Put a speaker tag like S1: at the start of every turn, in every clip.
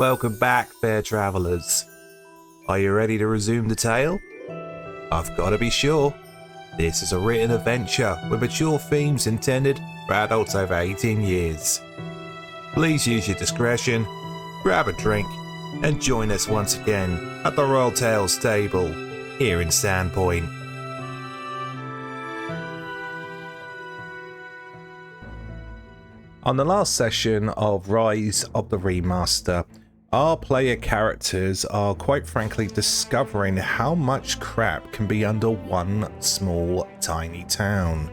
S1: Welcome back, fair travellers. Are you ready to resume the tale? I've got to be sure. This is a written adventure with mature themes intended for adults over 18 years. Please use your discretion, grab a drink, and join us once again at the RollTales table here in Sandpoint. On the last session of Rise of the Remaster, our player characters are quite frankly discovering how much crap can be under one small tiny town.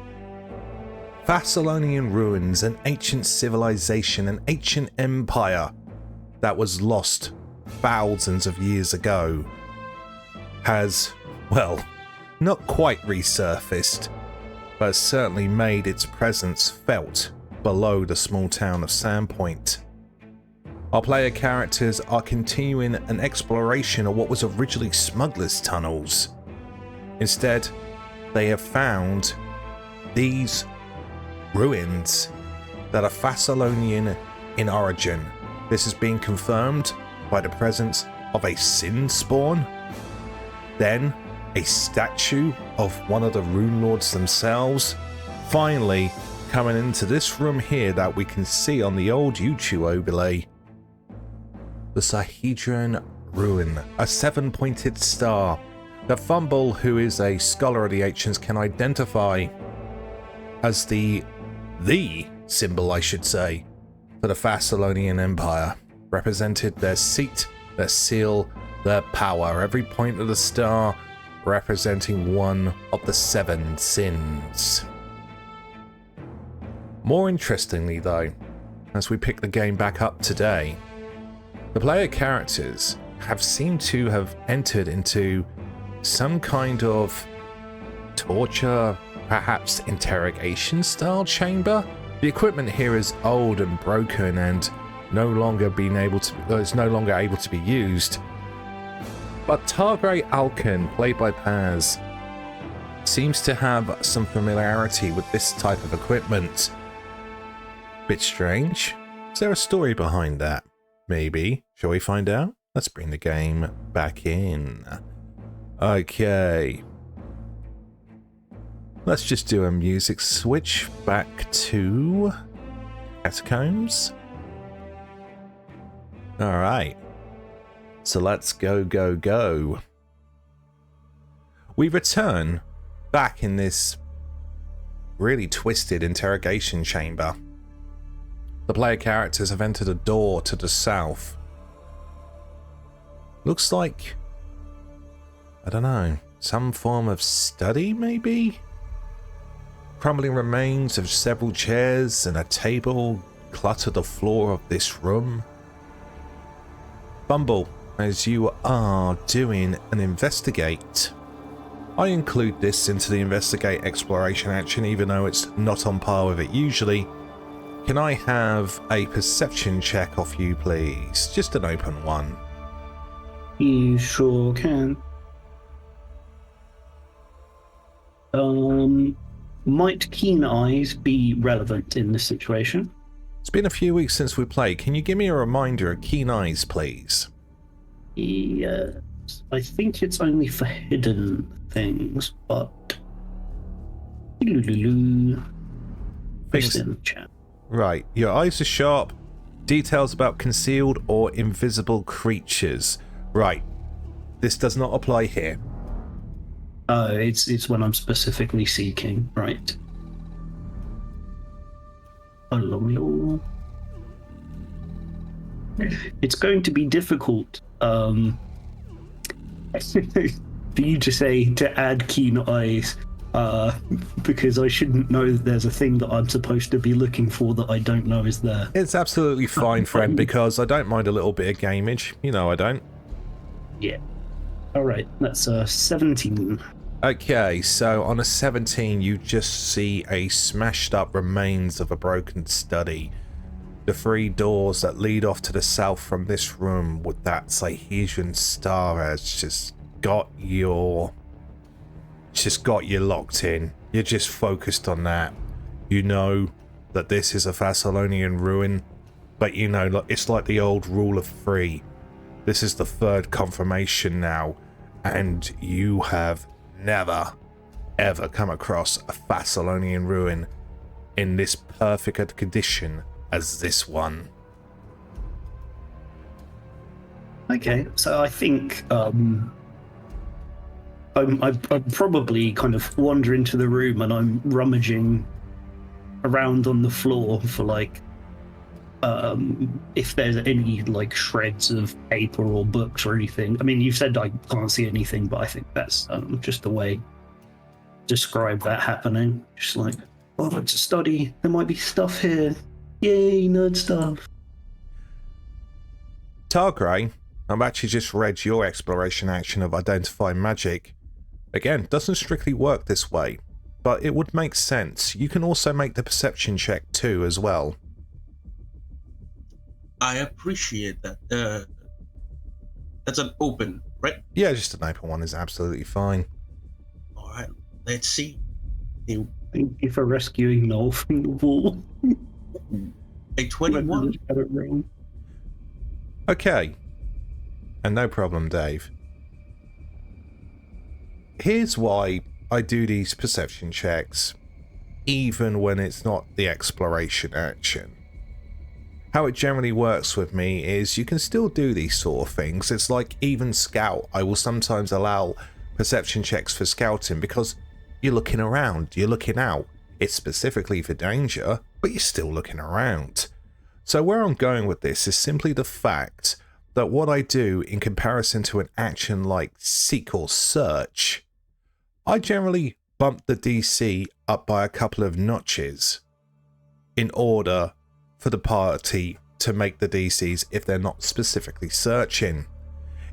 S1: Thessalonian ruins, an ancient civilization, an ancient empire that was lost thousands of years ago, has, well, not quite resurfaced, but certainly made its presence felt below the small town of Sandpoint. Our player characters are continuing an exploration of what was originally smugglers' tunnels. Instead, they have found these ruins that are Thessalonian in origin. This is being confirmed by the presence of a sin spawn, then a statue of one of the Runelords themselves, finally coming into this room here that we can see on the old YouTube overlay. The Sahedron Ruin, a 7-pointed star that Thumble, who is a scholar of the ancients, can identify as the symbol, I should say, for the Thessalonian Empire. Represented their seat, their seal, their power, every point of the star representing one of the 7 sins. More interestingly though, as we pick the game back up today, the player characters have seemed to have entered into some kind of torture, perhaps interrogation style chamber. The equipment here is old and broken and is no longer able to be used. But Targray Alken, played by Paz, seems to have some familiarity with this type of equipment. Bit strange. Is there a story behind that? Maybe. Shall we find out? Let's bring the game back in. Okay. Let's just do a music switch back to Catacombs. Alright. So let's go. We return back in this really twisted interrogation chamber. The player characters have entered a door to the south. Looks like, I don't know, some form of study maybe? Crumbling remains of several chairs and a table clutter the floor of this room. Thumble, as you are doing an investigate. I include this into the investigate exploration action even though it's not on par with it usually. Can I have a perception check off you, please? Just an open one.
S2: You sure can. Might keen eyes be relevant in this situation?
S1: It's been a few weeks since we played. Can you give me a reminder of keen eyes, please?
S2: Yes. I think it's only for hidden things, but...
S1: Things
S2: in the chat.
S1: Right, your eyes are sharp. Details about concealed or invisible creatures. Right, this does not apply here.
S2: It's when I'm specifically seeking, right. It's going to be difficult for you to say to add keen eyes. Because I shouldn't know that there's a thing that I'm supposed to be looking for that I don't know is there.
S1: It's absolutely fine, friend, because I don't mind a little bit of gameage. You know I don't.
S2: Yeah. Alright, that's 17.
S1: Okay, so on a 17 you just see a smashed up remains of a broken study. The 3 doors that lead off to the south from this room with that Sahedron star has just got you locked in. You're just focused on that. You know that this is a Thessalonian ruin But you know, it's like the old rule of three. This is the third confirmation now, and you have never, ever come across a Thessalonian ruin in this perfect a condition as this one.
S2: Okay, so I think I probably kind of wander into the room and I'm rummaging around on the floor for like if there's any like shreds of paper or books or anything. I mean, you said I can't see anything, but I think that's just the way to describe that happening. Just like, oh, it's a study. There might be stuff here. Yay, nerd stuff.
S1: Targray, I've actually just read your exploration action of identify magic. Again, doesn't strictly work this way, but it would make sense. You can also make the perception check too as well.
S3: I appreciate that. That's an open, right?
S1: Yeah, just an open one is absolutely fine.
S3: All right, let's see.
S2: Thank you for rescuing Noel from the wall.
S3: A 21.
S2: Got it wrong.
S1: Okay. And no problem, Dave. Here's why I do these perception checks, even when it's not the exploration action. How it generally works with me is you can still do these sort of things. It's like even scout. I will sometimes allow perception checks for scouting because you're looking around, you're looking out. It's specifically for danger, but you're still looking around. So where I'm going with this is simply the fact that what I do in comparison to an action like seek or search, I generally bump the DC up by a couple of notches in order for the party to make the DCs if they're not specifically searching.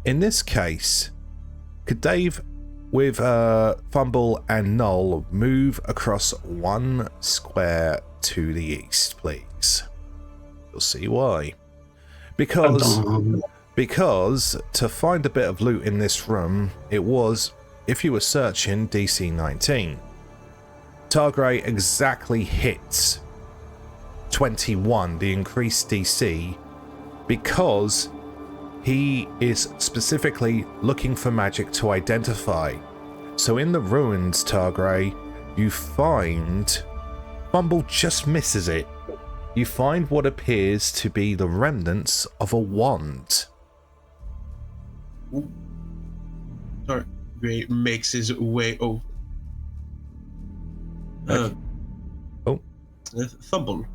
S1: In this case, could Dave with Thumble and Null move across one square to the east, please? You'll see why. Because to find a bit of loot in this room, it was, if you were searching, DC 19. Targray exactly hits 21, the increased DC, because he is specifically looking for magic to identify. So in the ruins, Targray, you find Thumble just misses it. You find what appears to be the remnants of a wand.
S3: Targray makes his way over. Thumble.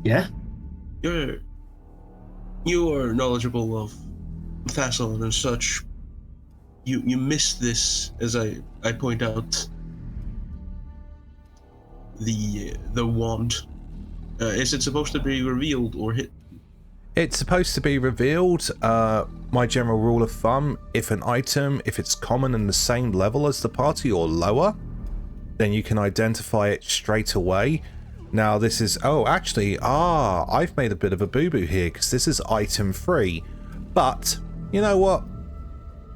S2: Yeah?
S3: You are knowledgeable of Thassalan and such. You missed this, as I point out, the wand. Is it supposed to be revealed or hit?
S1: It's supposed to be revealed. My general rule of thumb, if an item, if it's common and the same level as the party or lower, then you can identify it straight away. Now this is, I've made a bit of a boo-boo here because this is item 3. But, you know what?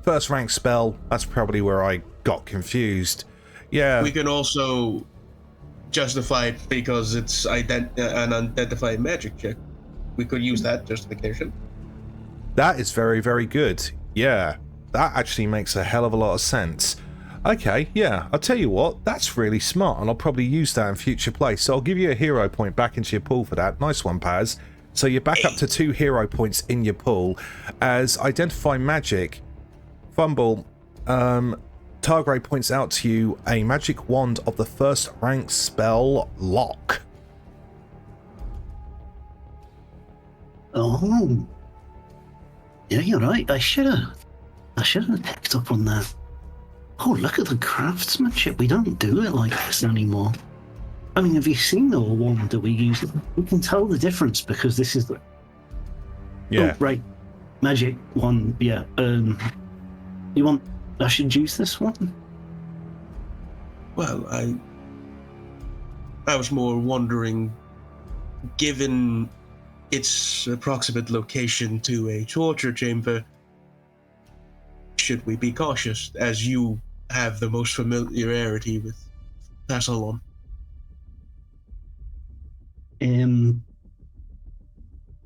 S1: First rank spell, that's probably where I got confused. Yeah.
S3: We can also justify it because it's an unidentified magic check. We could use that justification.
S1: That is very, very good. Yeah, that actually makes a hell of a lot of sense. Okay, yeah, I'll tell you what, that's really smart, and I'll probably use that in future play. So I'll give you a hero point back into your pool for that. Nice one, Paz. So you're back up to 2 hero points in your pool. As identify magic, Thumble, Targray points out to you a magic wand of the first rank spell lock.
S2: Oh. Yeah, you're right. I should have picked up on that. Oh, look at the craftsmanship. We don't do it like this anymore. I mean, have you seen the wand that we use? We can tell the difference because this is the...
S1: Yeah.
S2: Oh, right. Magic wand, yeah. You want... I should use this one?
S3: Well, I was more wondering, given its approximate location to a torture chamber, should we be cautious, as you have the most familiarity with Thassalan?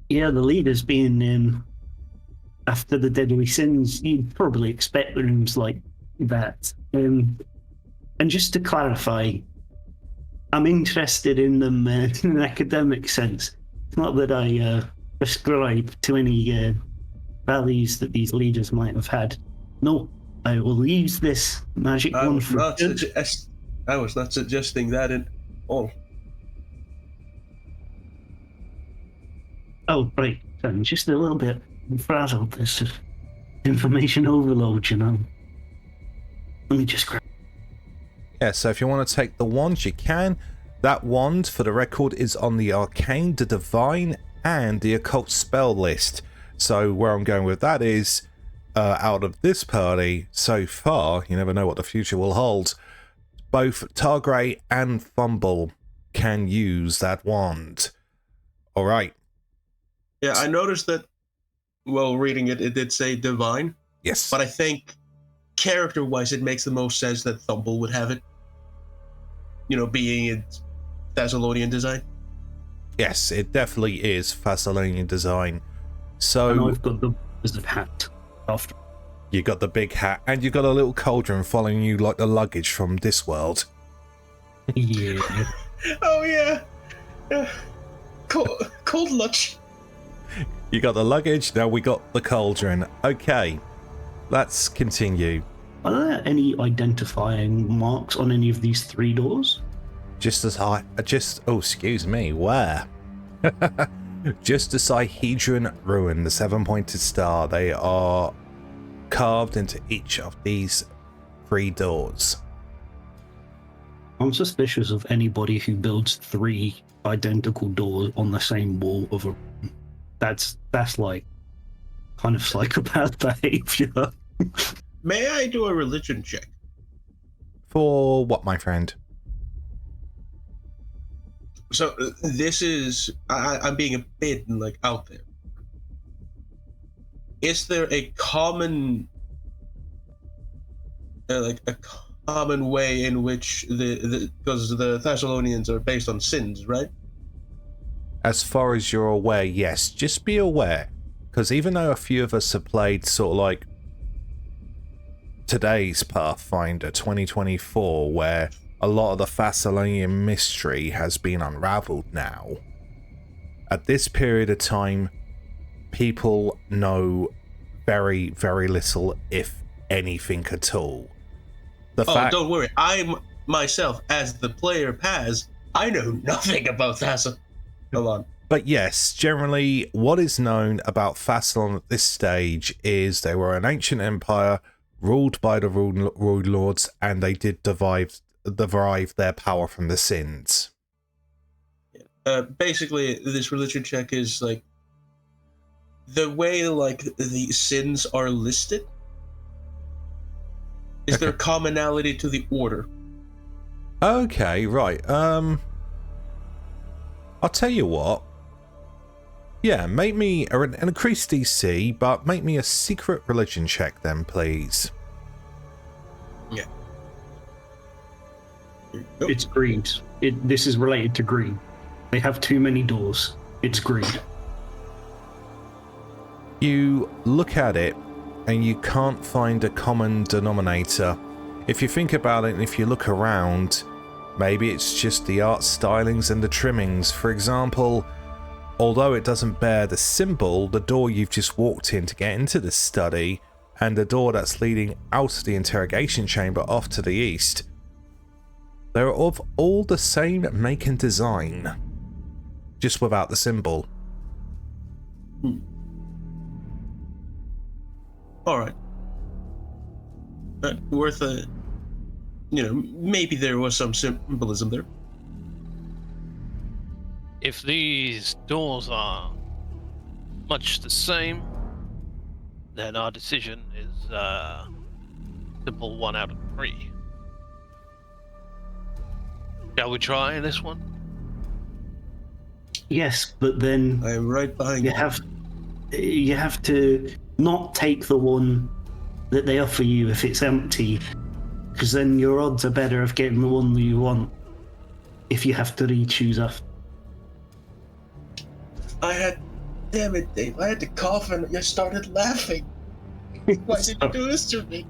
S2: Yeah, the leaders being after the deadly sins, you'd probably expect rooms like that. And just to clarify, I'm interested in them in an academic sense. It's not that I prescribe to any values that these leaders might have had. No, I will use this magic one for good.
S3: I was not suggesting that at all.
S2: Oh, right. I'm just a little bit frazzled. This is information overload, you know. Let me just grab.
S1: Yeah, so if you want to take the wand, you can. That wand, for the record, is on the Arcane, the Divine, and the Occult spell list. So where I'm going with that is, out of this party, so far, you never know what the future will hold, both Targray and Thumble can use that wand. Alright.
S3: Yeah, I noticed that while reading it, it did say divine.
S1: Yes.
S3: But I think character-wise, it makes the most sense that Thumble would have it. You know, being in Thessalonian design.
S1: Yes, it definitely is Thessalonian design. So
S2: And I've got the wizard hat after.
S1: you got the big hat, and you've got a little cauldron following you like the luggage from this world.
S2: Yeah.
S3: Oh, yeah. Cold lunch.
S1: You got the luggage, now we got the cauldron. Okay, let's continue.
S2: Are there any identifying marks on any of these 3 doors?
S1: Oh, excuse me, where? Just a Sihedron ruin, the 7-pointed star. They are carved into each of these 3 doors.
S2: I'm suspicious of anybody who builds 3 identical doors on the same wall of a room. That's like kind of psychopath behavior.
S3: May I do a religion check?
S1: For what, my friend?
S3: So this is I'm being a bit out there. Is there a common a common way in which because the Thessalonians are based on sins, right?
S1: As far as you're aware, yes. Just be aware, because even though a few of us have played sort of like today's Pathfinder 2024, where a lot of the Thessalonian mystery has been unraveled now, at this period of time, people know very, very little, if anything at all.
S3: Don't worry. I'm myself, as the player Paz, I know nothing about Thassalan. Come on.
S1: But yes, generally, what is known about Thassalan at this stage is they were an ancient empire ruled by the Runelords, and they did derive their power from the sins.
S3: Basically, this religion check is like the way the sins are listed. Is there commonality to the order?
S1: Okay, right. I'll tell you what. Yeah, make me an increased DC, but make me a secret religion check then, please.
S3: Yeah.
S2: It's greed. This is related to greed. They have too many doors. It's greed.
S1: You look at it, and you can't find a common denominator. If you think about it, and if you look around, maybe it's just the art stylings and the trimmings. For example, although it doesn't bear the symbol, the door you've just walked in to get into the study, and the door that's leading out of the interrogation chamber off to the east, they're of all the same make and design, just without the symbol.
S3: All right. Worth a... maybe there was some symbolism there.
S4: If these doors are much the same, then our decision is simple 1 out of 3. Shall we try this one?
S2: Yes, but then
S3: I am right behind
S2: you have to not take the one that they offer you if it's empty, because then your odds are better of getting the one that you want if you have to re-choose after.
S3: I had Damn it, Dave! I had to cough and I started laughing. Why did you do this to me?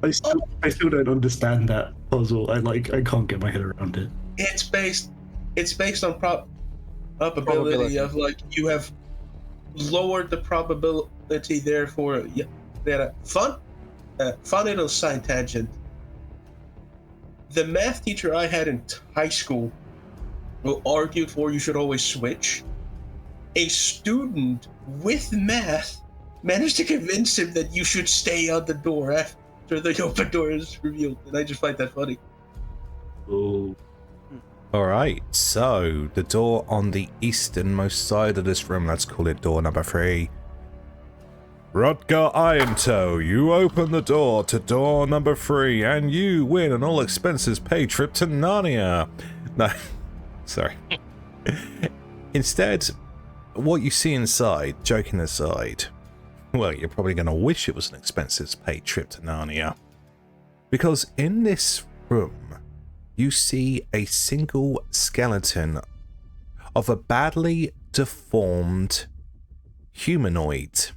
S2: I still don't understand that puzzle. I can't get my head around it.
S3: It's based on probability of like you have lowered the probability, therefore that fun little side tangent. The math teacher I had in high school who argued for you should always switch. A student with math managed to convince him that you should stay on the door after the open door is revealed, and I just find that funny.
S2: Oh.
S1: Alright, so the door on the easternmost side of this room, let's call it door number 3. Rudgar Irontoe, you open the door to door number 3 and you win an all expenses paid trip to Narnia. No, sorry. Instead, what you see inside, joking aside, well, you're probably going to wish it was an expenses paid trip to Narnia. Because in this room, you see a single skeleton of a badly deformed humanoid.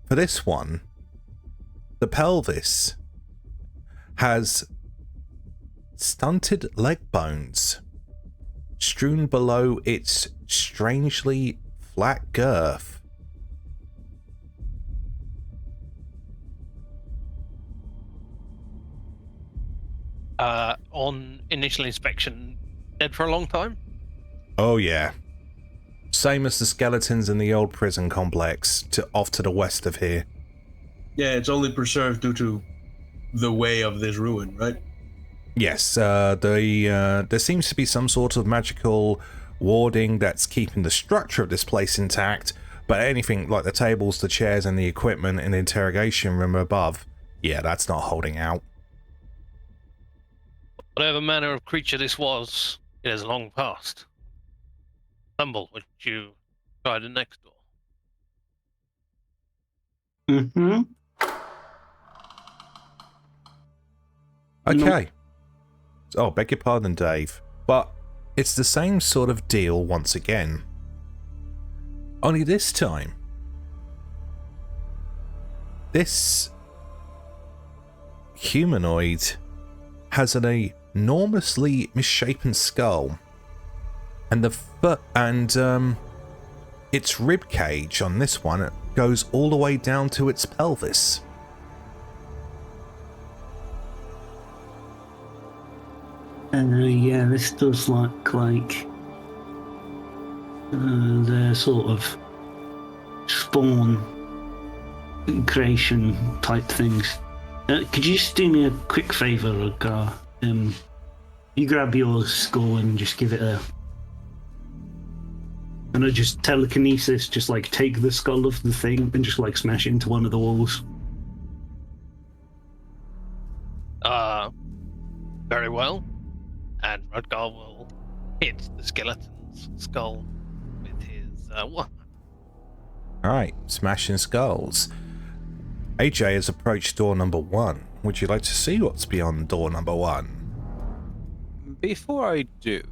S1: For this one, the pelvis has stunted leg bones strewn below its strangely flat girth.
S4: On initial inspection, dead for a long time?
S1: Oh yeah. Same as the skeletons in the old prison complex off to the west of here.
S3: Yeah, it's only preserved due to the way of this ruin, right?
S1: Yes, there seems to be some sort of magical warding that's keeping the structure of this place intact, but anything like the tables, the chairs, and the equipment in the interrogation room above, yeah, that's not holding out.
S4: Whatever manner of creature this was, it has long passed. Thumble, would you try the next door?
S2: Mm-hmm.
S1: Okay. Oh, beg your pardon, Dave. But it's the same sort of deal once again. Only this time, this humanoid has an enormously misshapen skull, and its rib cage on this one goes all the way down to its pelvis.
S2: Yeah, this does look like the sort of spawn creation type things. Could you just do me a quick favour, Rudgar? You grab your skull and just give it a... And I just telekinesis, just like take the skull of the thing and just like smash it into one of the walls.
S4: Very well. And Rudgar will hit the skeleton's skull with his weapon.
S1: Alright, smashing skulls. AJ has approached door number 1. Would you like to see what's beyond door number 1?
S5: Before I do,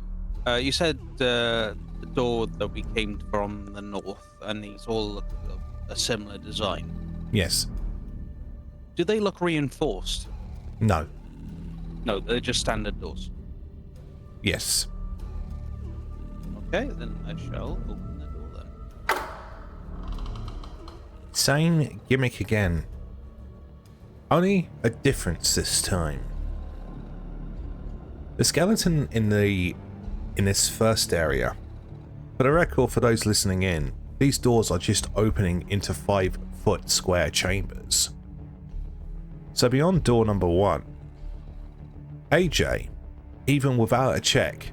S5: you said the door that we came from the north, and these all look of a similar design.
S1: Yes.
S5: Do they look reinforced?
S1: No.
S5: No, they're just standard doors.
S1: Yes.
S5: Okay, then I shall open the door then.
S1: Same gimmick again. Only a difference this time. The skeleton in this first area. For the record, for those listening in, these doors are just opening into 5-foot square chambers. So beyond door number 1, AJ, even without a check,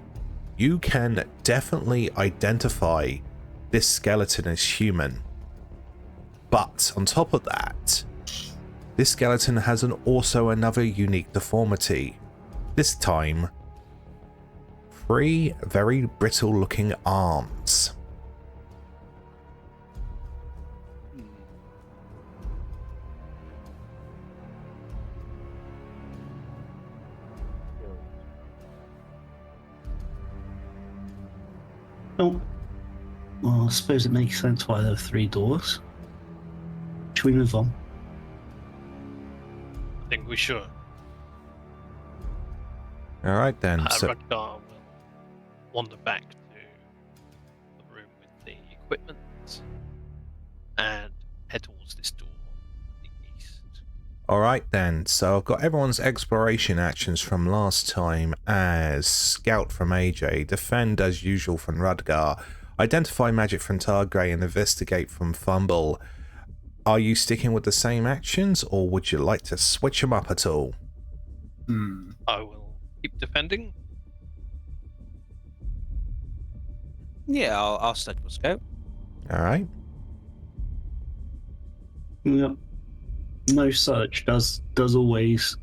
S1: you can definitely identify this skeleton as human. But on top of that, this skeleton has also another unique deformity. This time, 3 very brittle looking arms.
S2: Oh, Well, I suppose it makes sense why there are 3 doors. Should we move on?
S4: I think we should.
S1: All right then. So,
S4: Rudgar will wander back to the room with the equipment and head towards this door to the east.
S1: all right then. So I've got everyone's exploration actions from last time as Scout from AJ, Defend as usual from Rudgar, Identify magic from Targray, and Investigate from Thumble. Are you sticking with the same actions, or would you like to switch them up at all?
S4: I will keep defending.
S5: Yeah, I'll stick with Scout.
S1: All right.
S2: Yep. No search does always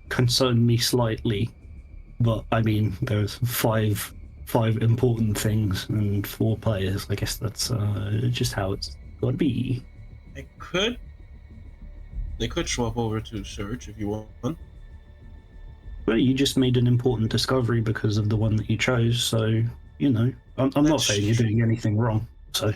S2: concern me slightly, but I mean there's five important things and 4 players. I guess that's just how it's got to be.
S3: They could swap over to search if you want.
S2: Well, you just made an important discovery because of the one that you chose, so you know I'm not
S3: That's
S2: saying you're doing anything wrong. So.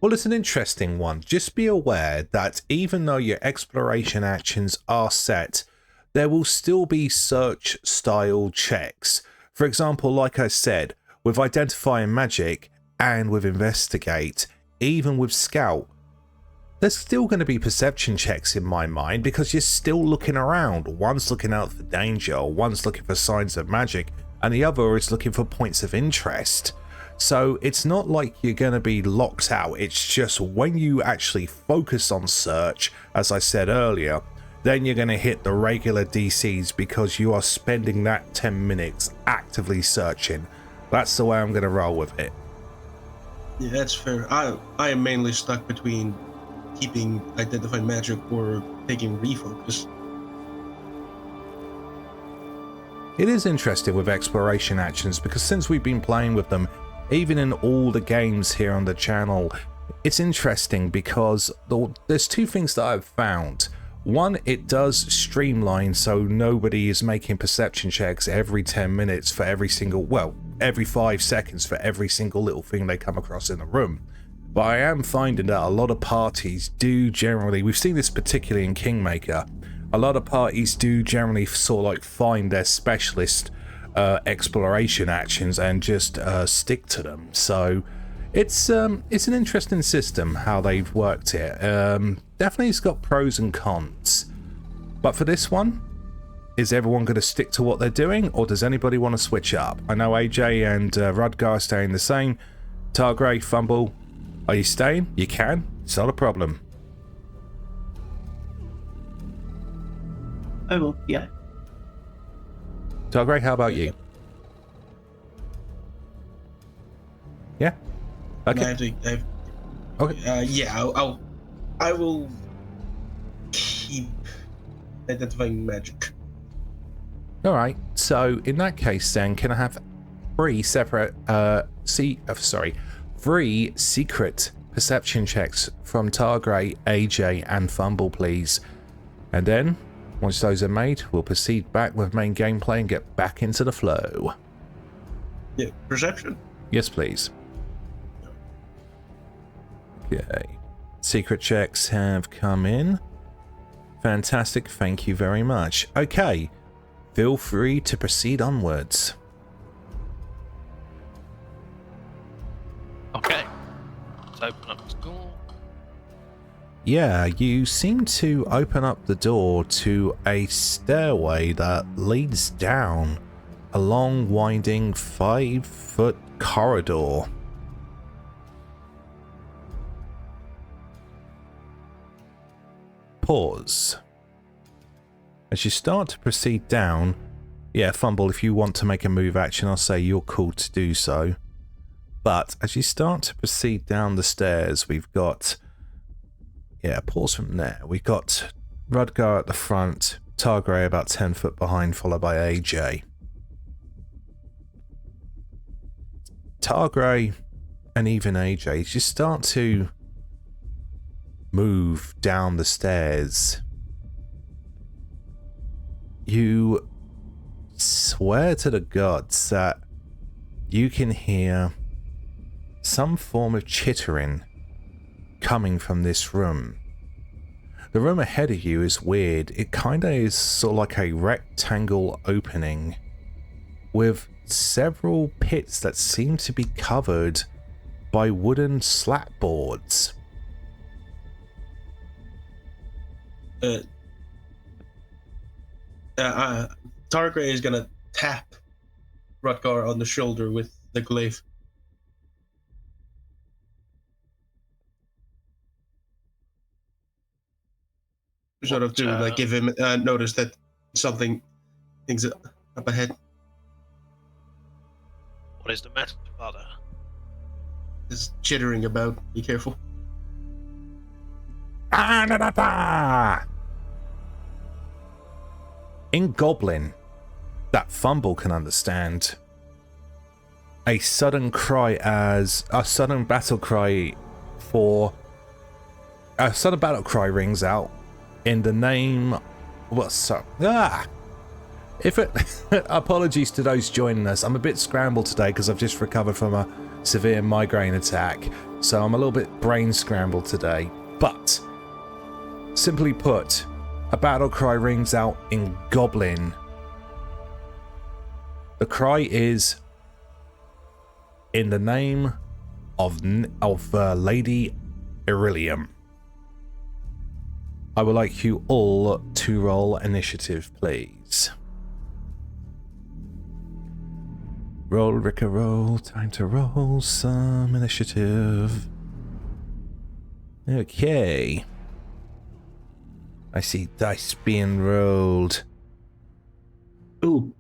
S1: Well, it's an interesting one. Just be aware that even though your exploration actions are set, there will still be search style checks. For example, like I said, with Identifying Magic and with Investigate, even with Scout, there's still going to be perception checks in my mind because you're still looking around. One's looking out for danger, one's looking for signs of magic, and the other is looking for points of interest. So it's not like you're going to be locked out. It's just when you actually focus on search, as I said earlier, then you're going to hit the regular DCs because you are spending that 10 minutes actively searching. That's the way I'm going to roll with it.
S3: Yeah, that's fair. I am mainly stuck between keeping Identifying Magic or taking Refocus.
S1: It is interesting with exploration actions because since we've been playing with them, even in all the games here on the channel, it's interesting because there's 2 things that I've found. One, it does streamline so nobody is making perception checks every 10 minutes for every 5 seconds for every single little thing they come across in the room. But I am finding that a lot of parties do generally, we've seen this particularly in Kingmaker, a lot of parties do generally sort of like find their specialist exploration actions and just stick to them. So it's an interesting system how they've worked it. Definitely it's got pros and cons. But for this one, is everyone going to stick to what they're doing, or does anybody want to switch up? I know AJ and Rudgar are staying the same. Targray, Thumble, are you staying? You can. It's not a problem.
S2: Oh well, yeah.
S1: Targray, how about you? Yeah? Okay. Okay.
S3: Yeah, I will keep Identifying Magic.
S1: Alright, so in that case then, can I have 3 separate, 3 secret perception checks from Targray, AJ, and Thumble, please? And then, once those are made, we'll proceed back with main gameplay and get back into the flow.
S3: Yeah, perception.
S1: Yes, please. Okay. Secret checks have come in. Fantastic, thank you very much. Okay, feel free to proceed onwards.
S4: Okay. Let's open up this door.
S1: Yeah, you seem to open up the door to a stairway that leads down a long, winding 5-foot corridor. Pause. As you start to proceed down, yeah, Thumble, if you want to make a move action, I'll say you're cool to do so. But as you start to proceed down the stairs, we've got... Yeah, pause from there. We've got Rudgar at the front, Targray about 10 foot behind, followed by AJ. Targray and even AJ, as you start to move down the stairs, you swear to the gods that you can hear some form of chittering coming from this room. The room ahead of you is weird. It kind of is sort of like a rectangle opening with several pits that seem to be covered by wooden slat boards.
S3: Targray is gonna tap Rudgar on the shoulder with the glaive. Sort of to like give him notice that things up ahead.
S4: What is the matter, father?
S3: Is chittering about. Be careful.
S1: In Goblin, that Thumble can understand, a sudden battle cry rings out in the name. Apologies to those joining us. I'm a bit scrambled today because I've just recovered from a severe migraine attack, so I'm a little bit brain scrambled today. But simply put, a battle cry rings out in Goblin. The cry is in the name of Lady Irillium. I would like you all to roll initiative, please. Roll, Ricka, roll. Time to roll some initiative. Okay. I see dice being rolled.
S2: Oh,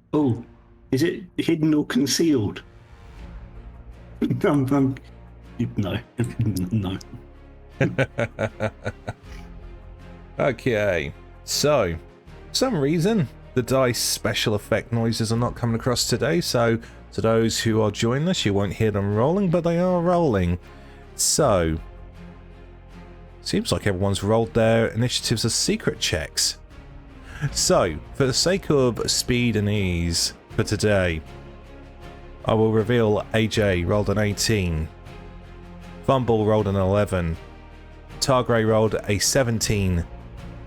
S2: is it hidden or concealed? No.
S1: Okay, so, for some reason, the dice special effect noises are not coming across today, so to those who are joining us, you won't hear them rolling, but they are rolling. So, seems like everyone's rolled their initiatives as secret checks. So, for the sake of speed and ease for today, I will reveal AJ rolled an 18, Thumble rolled an 11, Targray rolled a 17,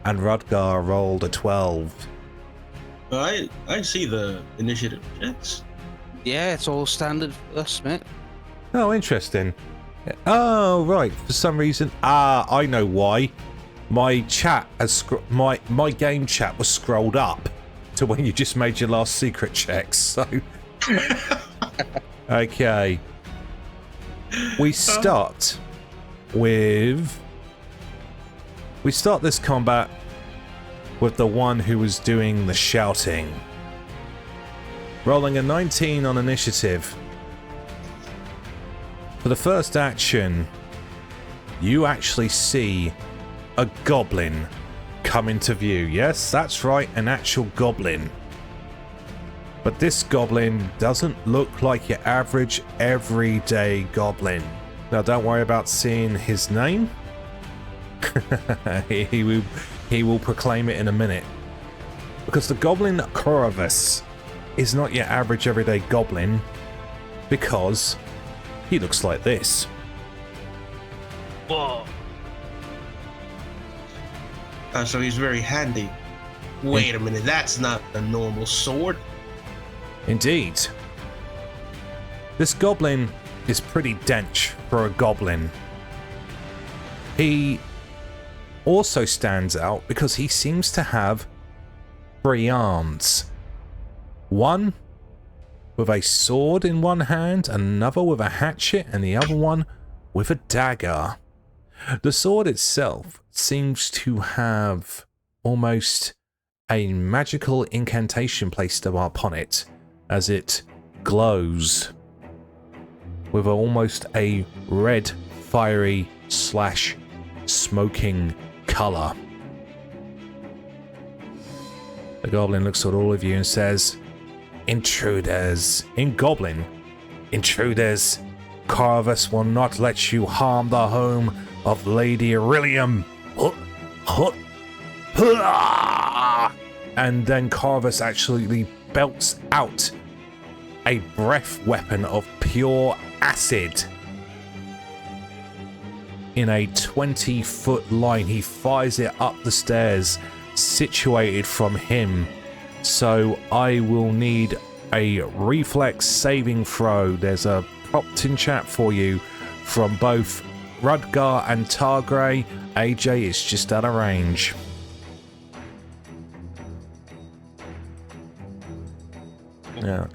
S1: and Rudgar rolled a 12.
S3: I see the initiative checks.
S5: Yeah, it's all standard for us, mate.
S1: Oh, interesting. Oh, right. For some reason, I know why. My chat has my game chat was scrolled up to when you just made your last secret checks. So, okay. We start this combat with the one who was doing the shouting. Rolling a 19 on initiative. For the first action, you actually see a goblin come into view. Yes, that's right, an actual goblin. But this goblin doesn't look like your average everyday goblin. Now, don't worry about seeing his name. He will proclaim it in a minute. Because the goblin Corvus is not your average everyday goblin, because he looks like this.
S4: Whoa.
S3: So he's very handy. Wait a minute, that's not a normal sword.
S1: Indeed. This goblin is pretty dense for a goblin. He also stands out because he seems to have 3 arms. One with a sword in one hand, another with a hatchet, and the other one with a dagger. The sword itself seems to have almost a magical incantation placed upon it as it glows with almost a red, fiery / smoking color. The goblin looks at all of you and says, "Intruders." In Goblin, "Intruders, Corvus will not let you harm the home of Lady Irillium." And then Corvus actually belts out a breath weapon of pure acid in a 20-foot line. He fires it up the stairs, situated from him. So I will need a reflex saving throw. There's a prompt in chat for you from both Rudgar and Targray. AJ is just out of range. Yeah,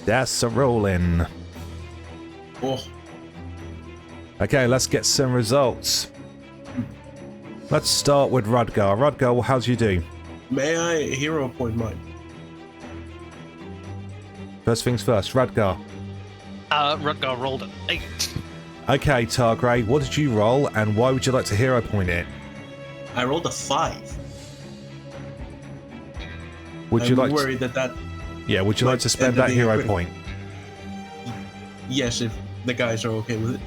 S1: that's a roll-in.
S3: Oh,
S1: Okay, let's get some results. Let's start with Rudgar. Rudgar, how'd you do?
S3: may I hero point mine?
S1: First things first, Rudgar.
S4: Rudgar rolled an 8.
S1: Okay, Targray, what did you roll and why would you like to hero point it?
S3: I rolled a 5.
S1: Would you
S3: I'm
S1: like
S3: worried that
S1: Yeah, would you like to spend
S3: end up
S1: that
S3: being a
S1: hero
S3: critical.
S1: point?
S3: Yes, if the guys are okay with it.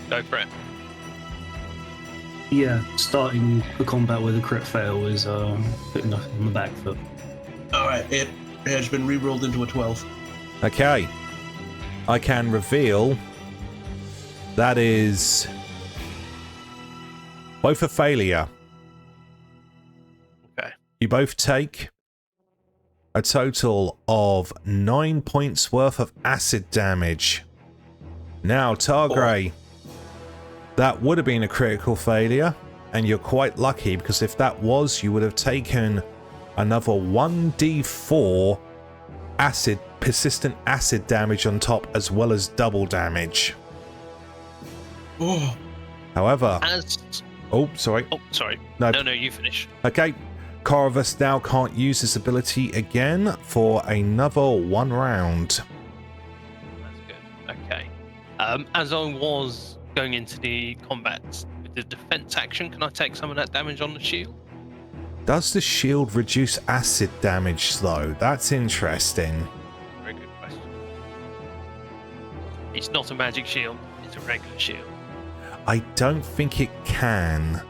S4: Go for it.
S2: Yeah, starting the combat with a crit fail is putting nothing on the back foot.
S3: Alright, it has been re-rolled into a 12.
S1: Okay. I can reveal that is both a failure.
S4: Okay.
S1: You both take a total of 9 points worth of acid damage. Now, Targray, that would have been a critical failure, and you're quite lucky because if that was, you would have taken another 1d4 persistent acid damage on top, as well as double damage.
S3: Oh,
S1: However,
S4: As
S1: oh, sorry.
S4: oh, sorry.
S1: No.
S4: No, you finish.
S1: Okay, Corvus now can't use this ability again for another 1 round.
S4: That's good. Okay. As I was going into the combat with the defense action, can I take some of that damage on the shield?
S1: Does the shield reduce acid damage though? That's interesting.
S4: Very good question. It's not a magic shield. It's a regular shield.
S1: I don't think it can.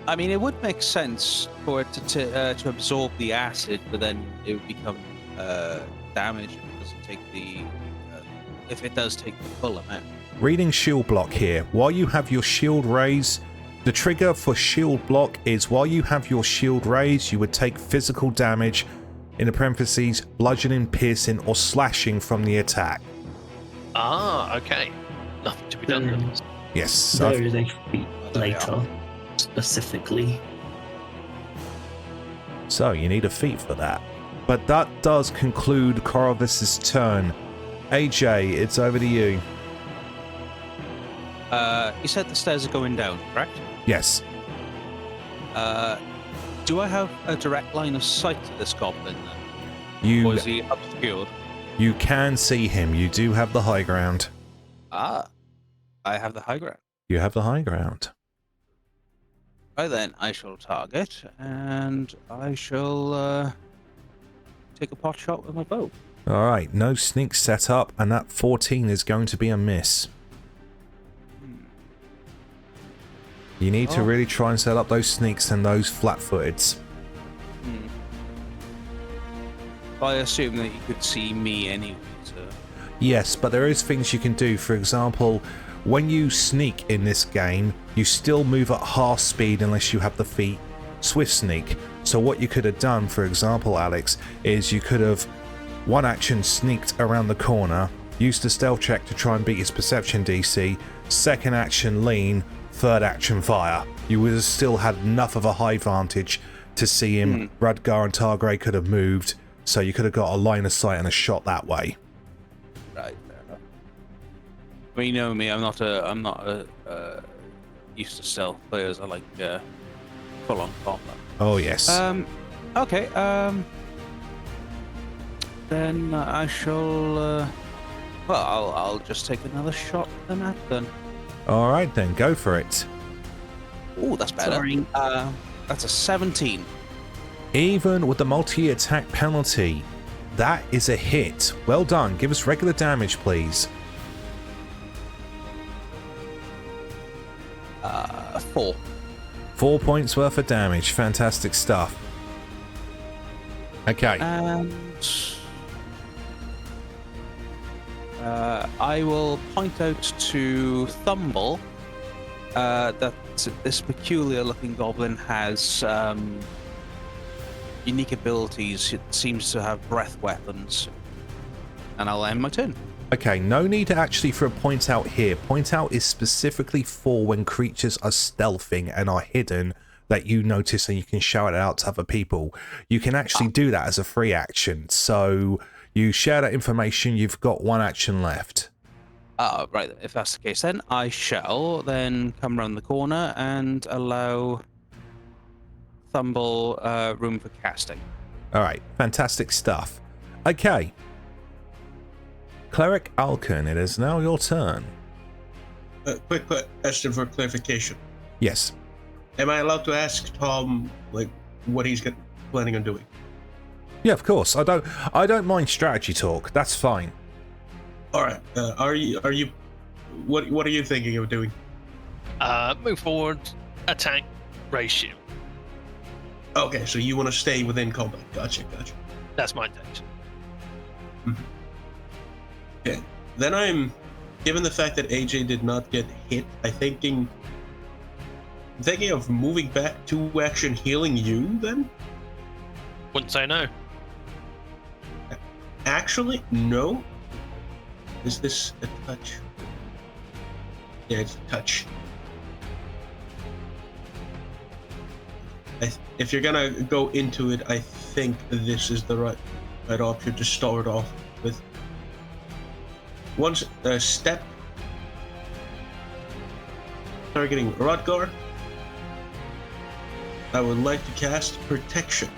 S5: I mean, it would make sense for it to absorb the acid, but then it would become damage if it doesn't take the if it does take the full amount.
S1: Reading shield block here. While you have your shield raised, the trigger for shield block is while you have your shield raised, you would take physical damage, in the parentheses, bludgeoning, piercing, or slashing from the attack.
S4: Ah, okay. Nothing to be done then.
S1: Yes.
S2: There is a feat
S5: There we
S2: later, specifically.
S1: So you need a feat for that. But that does conclude Corvus's turn. AJ, it's over to you.
S5: You said the stairs are going down, correct?
S1: Yes.
S5: Do I have a direct line of sight to this goblin then?
S1: You
S5: Or is he obscured?
S1: you can see him. You do have the high ground.
S5: Ah, I have the high ground.
S1: You have the high ground.
S5: Right then, I shall target, and I shall take a pot shot with my bow.
S1: Alright, no sneak set up, and that 14 is going to be a miss. You need to
S5: Oh.
S1: really try and set up those sneaks and those flat-footeds.
S5: I assume that you could see me anyway, so...
S1: Yes, but there is things you can do. For example, when you sneak in this game, you still move at half speed unless you have the feat Swift Sneak. So what you could have done, for example, Alex, is you could have one action sneaked around the corner, used a stealth check to try and beat his perception DC, second action lean, third action fire. You would have still had enough of a high vantage to see him. Rudgar and Targray could have moved, so you could have got a line of sight and a shot that way.
S5: Right, fair enough. Well, you know me, I'm not a used to stealth players. I like full-on combat.
S1: Oh yes.
S5: Okay, then I shall, well, I'll just take another shot at that then.
S1: Alright then, go for it.
S5: Oh, that's better.
S2: Sorry.
S5: That's a 17.
S1: Even with the multi-attack penalty, that is a hit. Well done. Give us regular damage, please.
S5: 4.
S1: 4 points worth of damage. Fantastic stuff. Okay.
S5: And I will point out to Thumble that this peculiar-looking goblin has unique abilities. It seems to have breath weapons. And I'll end my turn.
S1: Okay, no need actually for a point out here. Point out is specifically for when creatures are stealthing and are hidden that you notice and you can shout it out to other people. You can actually do that as a free action. So you share that information, you've got one action left.
S5: Right, if that's the case, then I shall then come around the corner and allow Thumble room for casting.
S1: All right, fantastic stuff. Okay. Cleric Alken, it is now your turn.
S3: Quick question for clarification.
S1: Yes.
S3: Am I allowed to ask Tom like what he's planning on doing?
S1: Yeah, of course. I don't mind strategy talk. That's fine.
S3: All right. Are you? What are you thinking of doing?
S4: Move forward, attack, raise shield.
S3: Okay, so you want to stay within combat. Gotcha.
S4: That's my intention.
S3: Okay. Then I'm, given the fact that AJ did not get hit, I'm thinking of moving back to action healing you then?
S4: Wouldn't say no.
S3: Actually, no. Is this a touch? Yeah, it's a touch. If you're gonna go into it, I think this is the right option to start off with. Once a step, targeting Rudgar, I would like to cast Protection.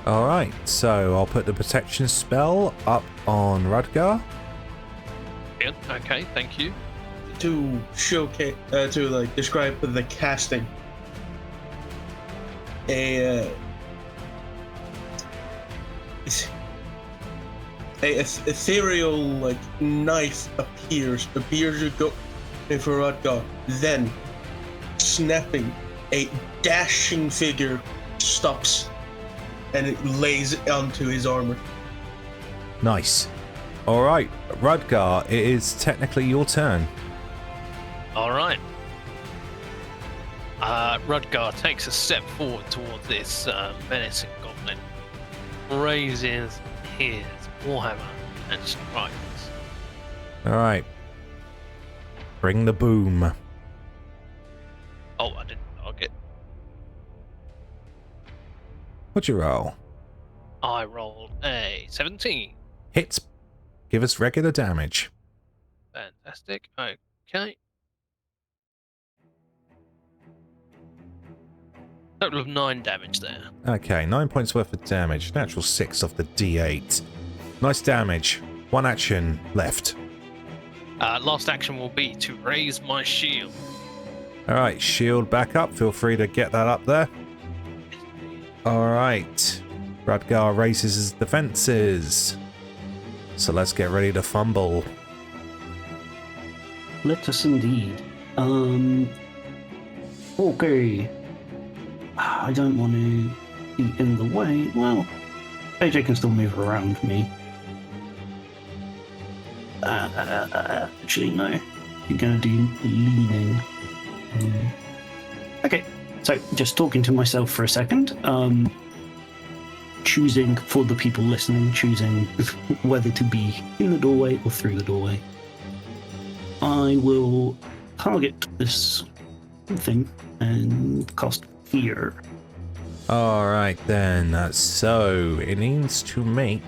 S1: All right, so I'll put the protection spell up on Rudgar.
S4: Yeah, okay, thank you.
S3: To showcase, to like describe the casting. A ethereal like knife appears to go for Rudgar. Then, snapping, a dashing figure stops, and it lays onto his armor.
S1: Nice. All right, Rudgar, it is technically your turn.
S4: All right. Rudgar takes a step forward towards this menacing goblin, raises his warhammer, and strikes.
S1: All right. Bring the boom.
S4: Oh, I didn't target.
S1: What'd you roll?
S4: I rolled a 17.
S1: Hits. Give us regular damage.
S4: Fantastic. Okay. Total of 9 damage there.
S1: Okay, 9 points worth of damage. Natural 6 off the D8. Nice damage. One action left.
S4: Last action will be to raise my shield.
S1: Alright, shield back up. Feel free to get that up there. Alright. Rudgar raises his defenses. So let's get ready to fumble.
S2: Let us indeed. Okay. I don't want to be in the way. Well, AJ can still move around me. Actually, no. You're going to do leaning. Okay, so just talking to myself for a second. Choosing, for the people listening, choosing whether to be in the doorway or through the doorway. I will target this thing and cast Fear.
S1: Alright then, so it needs to make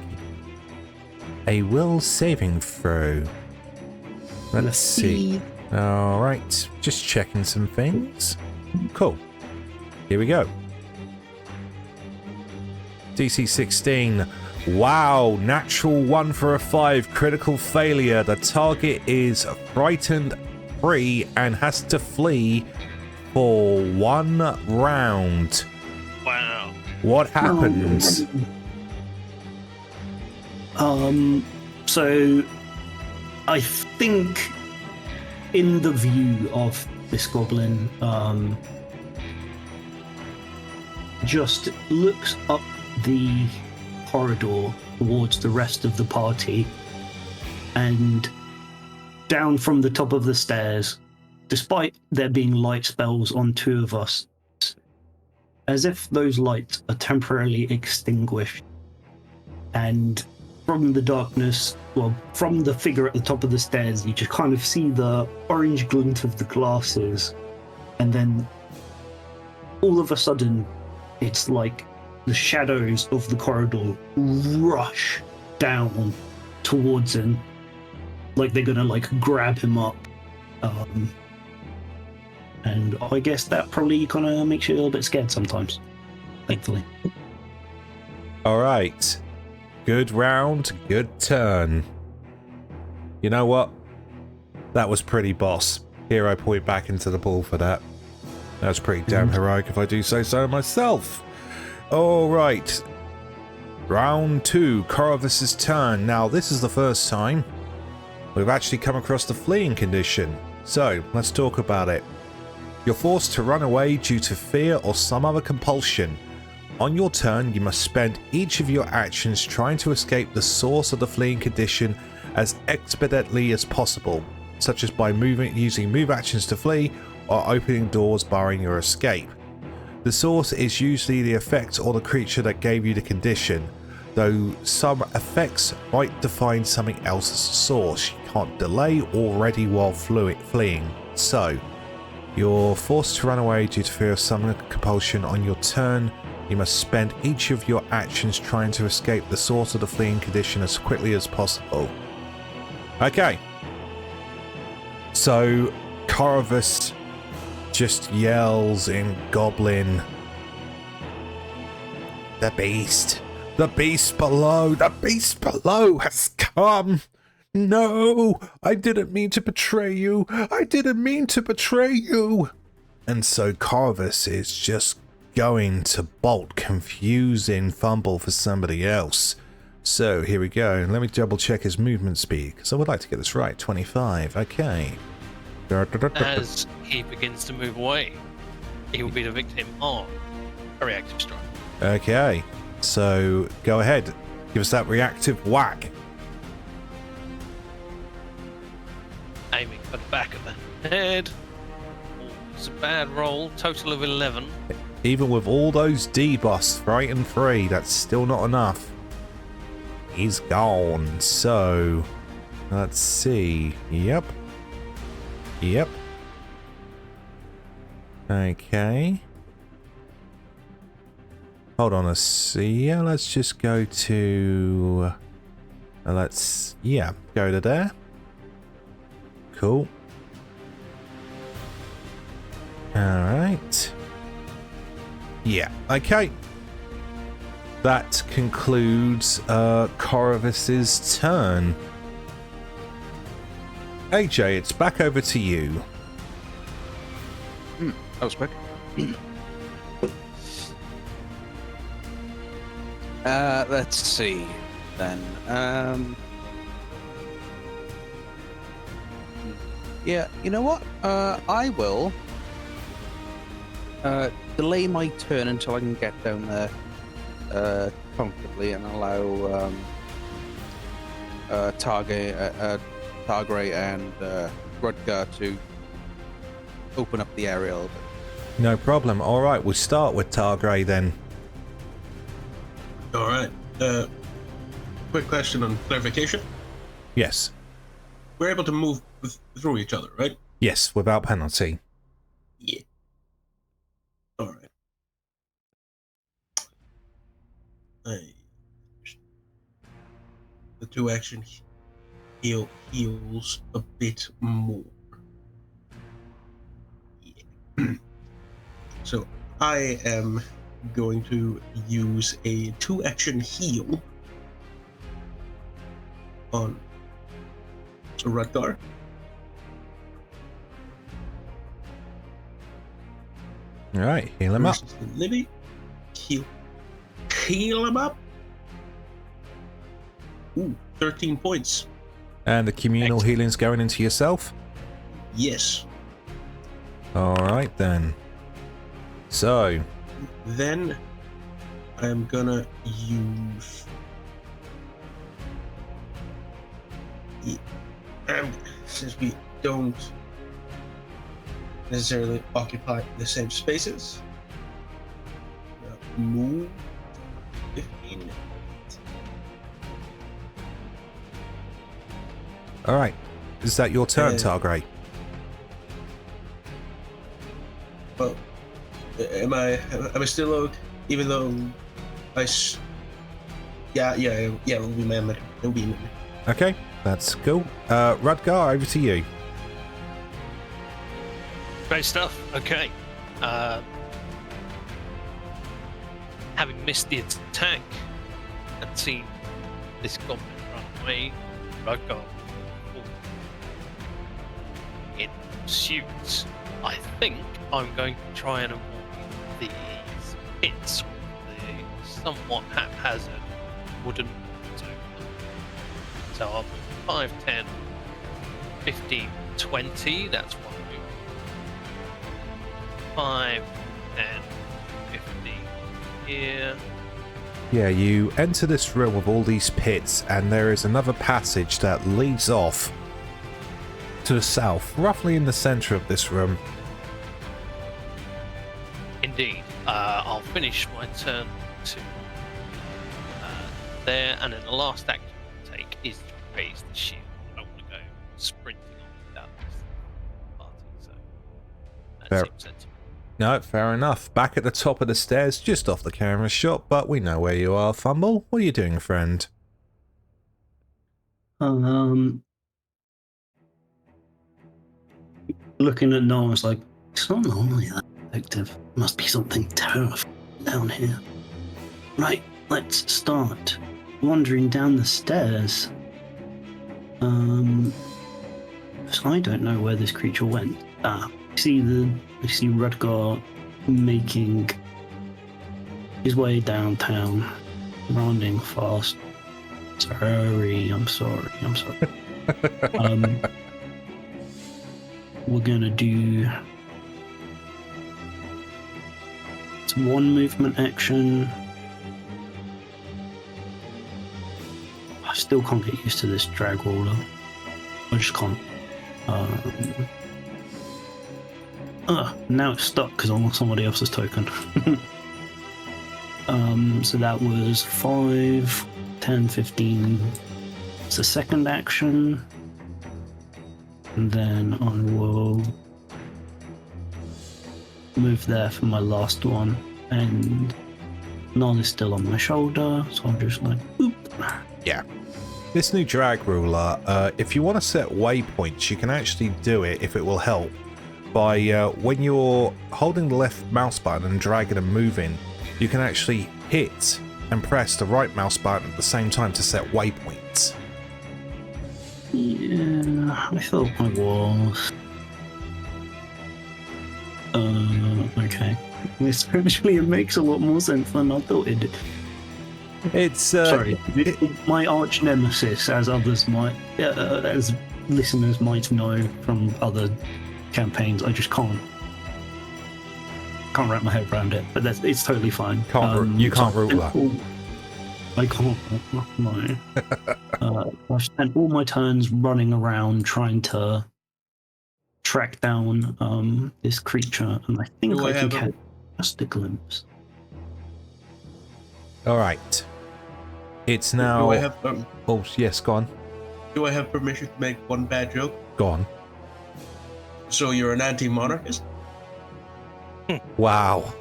S1: a will saving throw. Let's see. Alright, just checking some things. Cool. Here we go. DC 16. Wow, natural 1 for a 5, critical failure. The target is frightened free and has to flee for 1 round.
S4: Wow.
S1: What happens?
S2: So I think in the view of this goblin, just looks up the corridor towards the rest of the party and down from the top of the stairs, despite there being light spells on two of us, as if those lights are temporarily extinguished. And from the darkness, well, from the figure at the top of the stairs, you just kind of see the orange glint of the glasses. And then all of a sudden, it's like the shadows of the corridor rush down towards him, like they're gonna like grab him up. And I guess that probably kind of makes you a little bit scared sometimes, thankfully.
S1: All right. Good round, good turn. You know what? That was pretty boss. Hero point back into the ball for that. That was pretty damn heroic if I do say so myself. All right. Round 2, Corvus's turn. Now, this is the first time we've actually come across the fleeing condition. So, let's talk about it. You're forced to run away due to fear or some other compulsion. On your turn, you must spend each of your actions trying to escape the source of the fleeing condition as expeditiously as possible, such as by using move actions to flee or opening doors barring your escape. The source is usually the effect or the creature that gave you the condition, though some effects might define something else as a source. You can't delay or ready while fleeing. So, you're forced to run away due to fear of some compulsion. On your turn, you must spend each of your actions trying to escape the source of the fleeing condition as quickly as possible. Okay. So, Corvus just yells in Goblin. The beast below has come. No, I didn't mean to betray you. And so Corvus is just going to bolt confusing Thumble for somebody else. So here we go. Let me double check his movement speed, because I would like to get this right. 25. Okay.
S4: As he begins to move away, he will be the victim of a reactive strike.
S1: Okay. So go ahead. Give us that reactive whack.
S4: Aiming for the back of the head. It's a bad roll. Total of 11.
S1: Even with all those debuffs right and free, that's still not enough. He's gone. So let's see. Yep. Okay. Hold on a see. Yeah, let's just go to. Go to there. Cool. Alright. Yeah, okay. That concludes Corvus's turn. AJ, it's back over to you.
S5: That was quick. Let's see then. Yeah, you know what? I will delay my turn until I can get down there comfortably and allow Targray and Rudgar to open up the area a little bit.
S1: No problem. All right, we'll start with Targray then.
S3: All right. Quick question on clarification.
S1: Yes.
S3: We're able to move through each other, right?
S1: Yes, without penalty.
S3: Yeah. All right. The 2 action heals a bit more. Yeah. So I am going to use a 2 action heal on Rudgar.
S1: All right, heal him up.
S3: Libby, heal him up. Ooh, 13 points.
S1: And the communal healing's going into yourself?
S3: Yes.
S1: All right then. So
S3: Then I'm gonna use And since we don't necessarily occupy the same spaces, move 15 minutes.
S1: All right. Is that your turn, Targray?
S3: Well, am I still okay? Even though yeah, it'll be my minute. It'll be a minute.
S1: Okay, that's cool. Rudgar, over to you.
S4: Great stuff. Okay. Having missed the attack and seen this goblin run away, Rudgar in pursuit. I think I'm going to try and avoid these pits with the somewhat haphazard wooden walls over them. So I'll move 5, 10, 15, 20. That's one move. 5, 10, 15 here.
S1: Yeah, you enter this room with all these pits, and there is another passage that leads off to the south, roughly in the center of this room.
S4: Indeed. I'll finish my turn to there, and then the last action I'll take is to raise the shield. I don't want to go sprinting on without this party, so that
S1: Fair.
S4: seems sensible.
S1: No, fair enough. Back at the top of the stairs, just off the camera shot, but we know where you are, Thumble. What are you doing, friend?
S2: Looking at Noah, it's like, it's not normally that effective. Must be something terrifying down here. Right, let's start wandering down the stairs. So I don't know where this creature went. I see Rudgar making his way downtown, running fast. I'm sorry. We're gonna do it's one movement action. I still can't get used to this drag roller. I just can't. Now it's stuck because I'm on somebody else's token. So that was 5, 10, 15. It's a second action. And then I will move there for my last one. And None is still on my shoulder, so I'm just like, boop.
S1: Yeah. This new drag ruler, if you want to set waypoints, you can actually do it, if it will help, by when you're holding the left mouse button and dragging and moving, you can actually hit and press the right mouse button at the same time to set waypoints.
S2: Yeah, I thought I was. Okay. Actually, it makes a lot more sense than I thought it did.
S1: It's
S2: Sorry, my arch nemesis, as others might, as listeners might know from other campaigns. I just can't wrap my head around it. But it's totally fine.
S1: you can't ruler.
S2: I can't. No. I've spent all my turns running around trying to track down this creature, and I think I can catch just a glimpse.
S1: All right. It's now.
S3: Do I have?
S1: Oh yes, go on.
S3: Do I have permission to make one bad joke?
S1: Go on.
S3: So you're an anti-monarchist?
S1: Wow.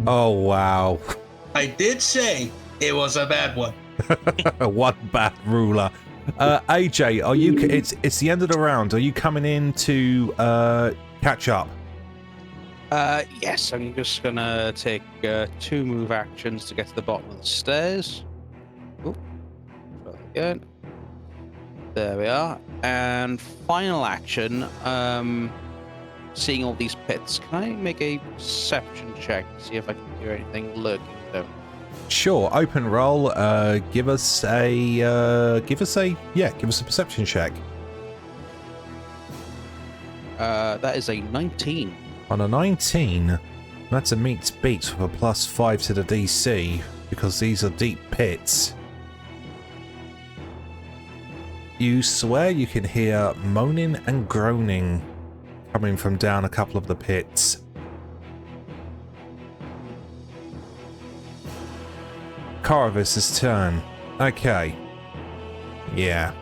S1: Oh wow.
S3: I did say it was a bad one.
S1: One bad ruler. AJ, are you? It's the end of the round. Are you coming in to catch up?
S5: Yes, I'm just gonna take 2 move actions to get to the bottom of the stairs. Oh, try that again. There we are. And final action, seeing all these pits, can I make a perception check to see if I can hear anything lurking there?
S1: Sure. Open roll. Give us a perception check.
S5: That is a 19.
S1: On a 19, that's a meets beats with a +5 to the DC because these are deep pits. you swear you can hear moaning and groaning coming from down a couple of the pits. Corvus's turn. Okay. Yeah.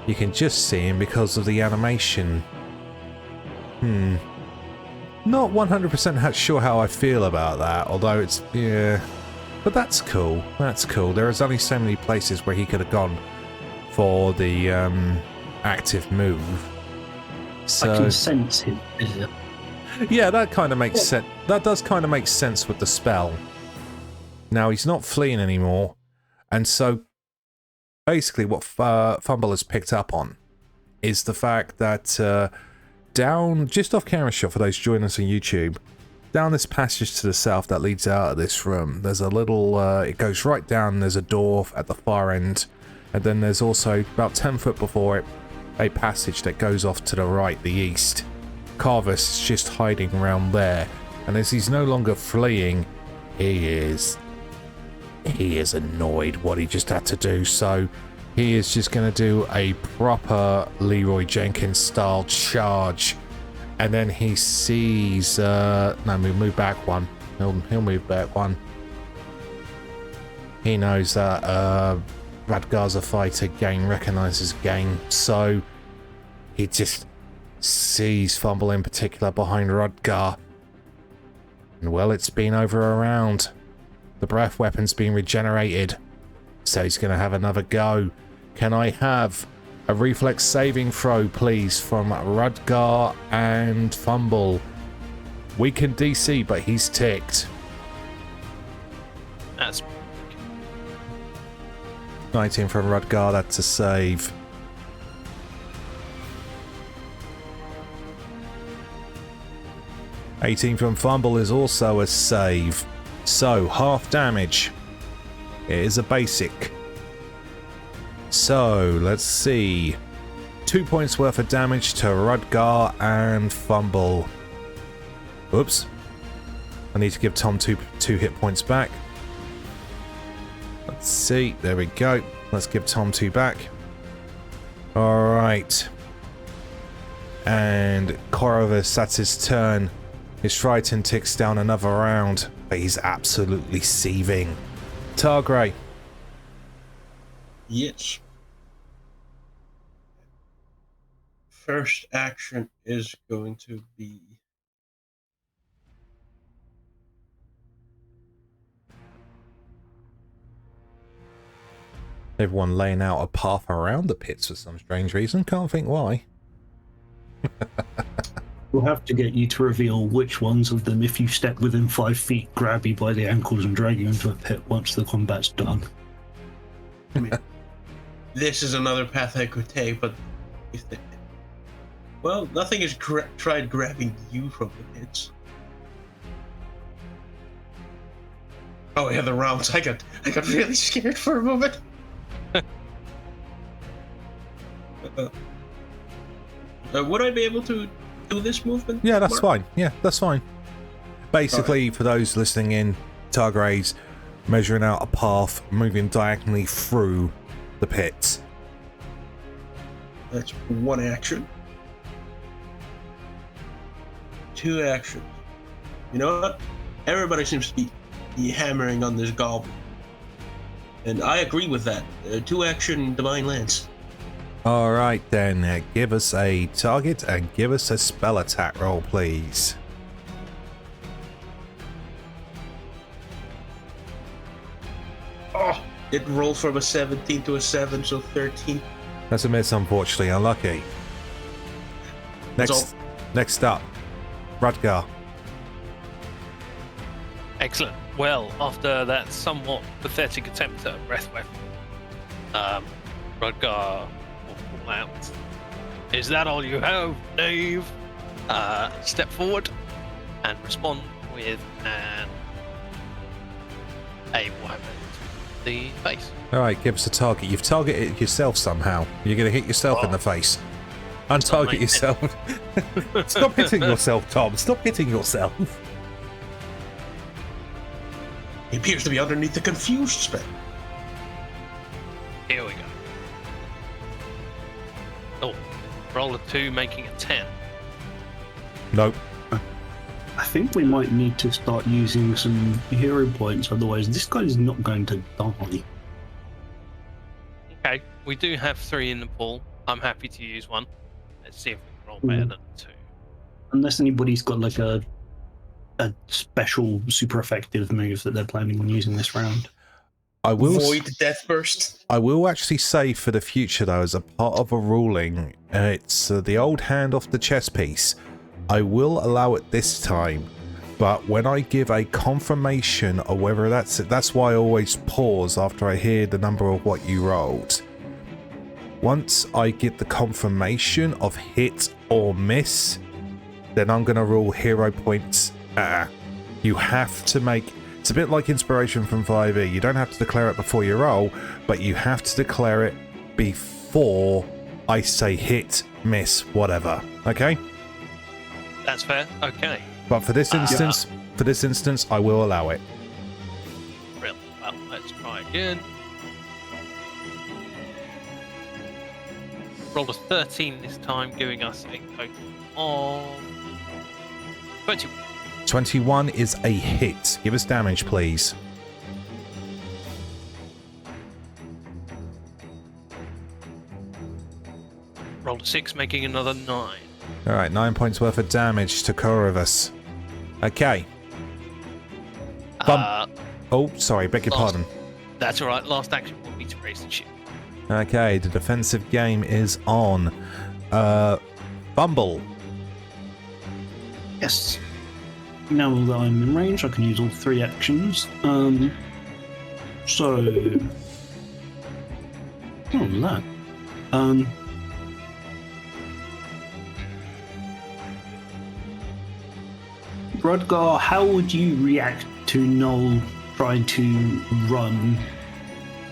S1: You can just see him because of the animation. Not 100% sure how I feel about that, although it's... yeah. But that's cool. That's cool. There is only so many places where he could have gone for the active move. So,
S2: I can sense him.
S1: yeah, that kind of makes sense. That does kind of make sense with the spell. Now, he's not fleeing anymore. And so, basically what Thumble has picked up on is the fact that down, just off camera shot for those joining us on YouTube, down this passage to the south that leads out of this room, there's a little, it goes right down, there's a door at the far end, and then there's also, about 10 foot before it, a passage that goes off to the right, the east. Corvus is just hiding around there, and as he's no longer fleeing, he is annoyed what he just had to do, so he is just going to do a proper Leroy Jenkins style charge. And then he sees, no, we move back one. He'll move back one. He knows that Rudgar's a fighter, Gang recognises Gang, so he just sees Thumble in particular behind Rudgar. And well, it's been over a round. The breath weapon's been regenerated, so he's going to have another go. Can I have a reflex saving throw, please, from Rudgar and Thumble? Weakened DC, but he's ticked.
S4: That's
S1: 19 from Rudgar, that's a save. $18 from Thumble is also a save. So, half damage. It is a basic. So, let's see. 2 points worth of damage to Rudgar and Thumble. Oops. I need to give Tom two hit points back. Let's see. There we go. Let's give Tom 2 back. Alright. And Corvus, that's his turn. His frightened ticks down another round, but he's absolutely seething. Targray.
S3: Yes. First action is going to be
S1: Everyone laying out a path around the pits for some strange reason. Can't think why.
S2: We'll have to get you to reveal which ones of them, if you step within 5 feet, grab you by the ankles and drag you into a pit once the combat's done.
S3: I mean, this is another path I could take, but if the, well, nothing has tried grabbing you from the pits. Oh yeah, the rounds. I got really scared for a moment. Would I be able to do this movement?
S1: Yeah, that's fine. Yeah, that's fine. Basically, for those listening in, Targray's measuring out a path, moving diagonally through the pits.
S3: That's one action. 2 actions. You know what? Everybody seems to be hammering on this goblin. And I agree with that. 2 action Divine Lance.
S1: Alright then, give us a target and give us a spell attack roll, please.
S3: Oh, it rolled from a 17 to a 7, so 13.
S1: That's a miss, unfortunately. Unlucky. Next up, Rudgar.
S4: excellent. Well, after that somewhat pathetic attempt at a breath weapon, Rudgar will call out. Is that all you have, Dave? Step forward and respond with a weapon to the face.
S1: Alright, give us a target. You've targeted yourself somehow. You're going to hit yourself in the face. Untarget yourself. Stop hitting yourself, Tom. Stop hitting yourself.
S3: He appears to be underneath the confused spell.
S4: Here we go. Oh, roll a 2, making a 10.
S1: Nope.
S2: I think we might need to start using some hero points, otherwise this guy is not going to die.
S4: Okay, we do have 3 in the pool. I'm happy to use one. Let's see if we can roll better than 2.
S2: Unless anybody's got like a special super effective move that they're planning on using this round.
S1: I will
S3: Void Death Burst.
S1: I will actually say for the future, though, as a part of a ruling, it's the old hand off the chess piece. I will allow it this time, but when I give a confirmation of whether that's it, that's why I always pause after I hear the number of what you rolled. Once I get the confirmation of hit or miss, then I'm going to rule hero points. You have to make... It's a bit like inspiration from 5e. You don't have to declare it before you roll, but you have to declare it before I say hit, miss, whatever. Okay?
S4: That's fair. Okay.
S1: But for this instance, I will allow it.
S4: Real. Well, let's try again. Roll a 13 this time, giving us a total of 21.
S1: 21 is a hit. Give us damage, please.
S4: Roll a 6, making another 9.
S1: All right, 9 points worth of damage to Corvus. Okay. Oh, sorry, beg your pardon.
S4: That's all right. Last action will be to raise the shield.
S1: Okay, the defensive game is on. Thumble.
S2: Yes. Now that I'm in range, I can use all 3 actions. So... What was that? Rudgar, how would you react to Noel trying to run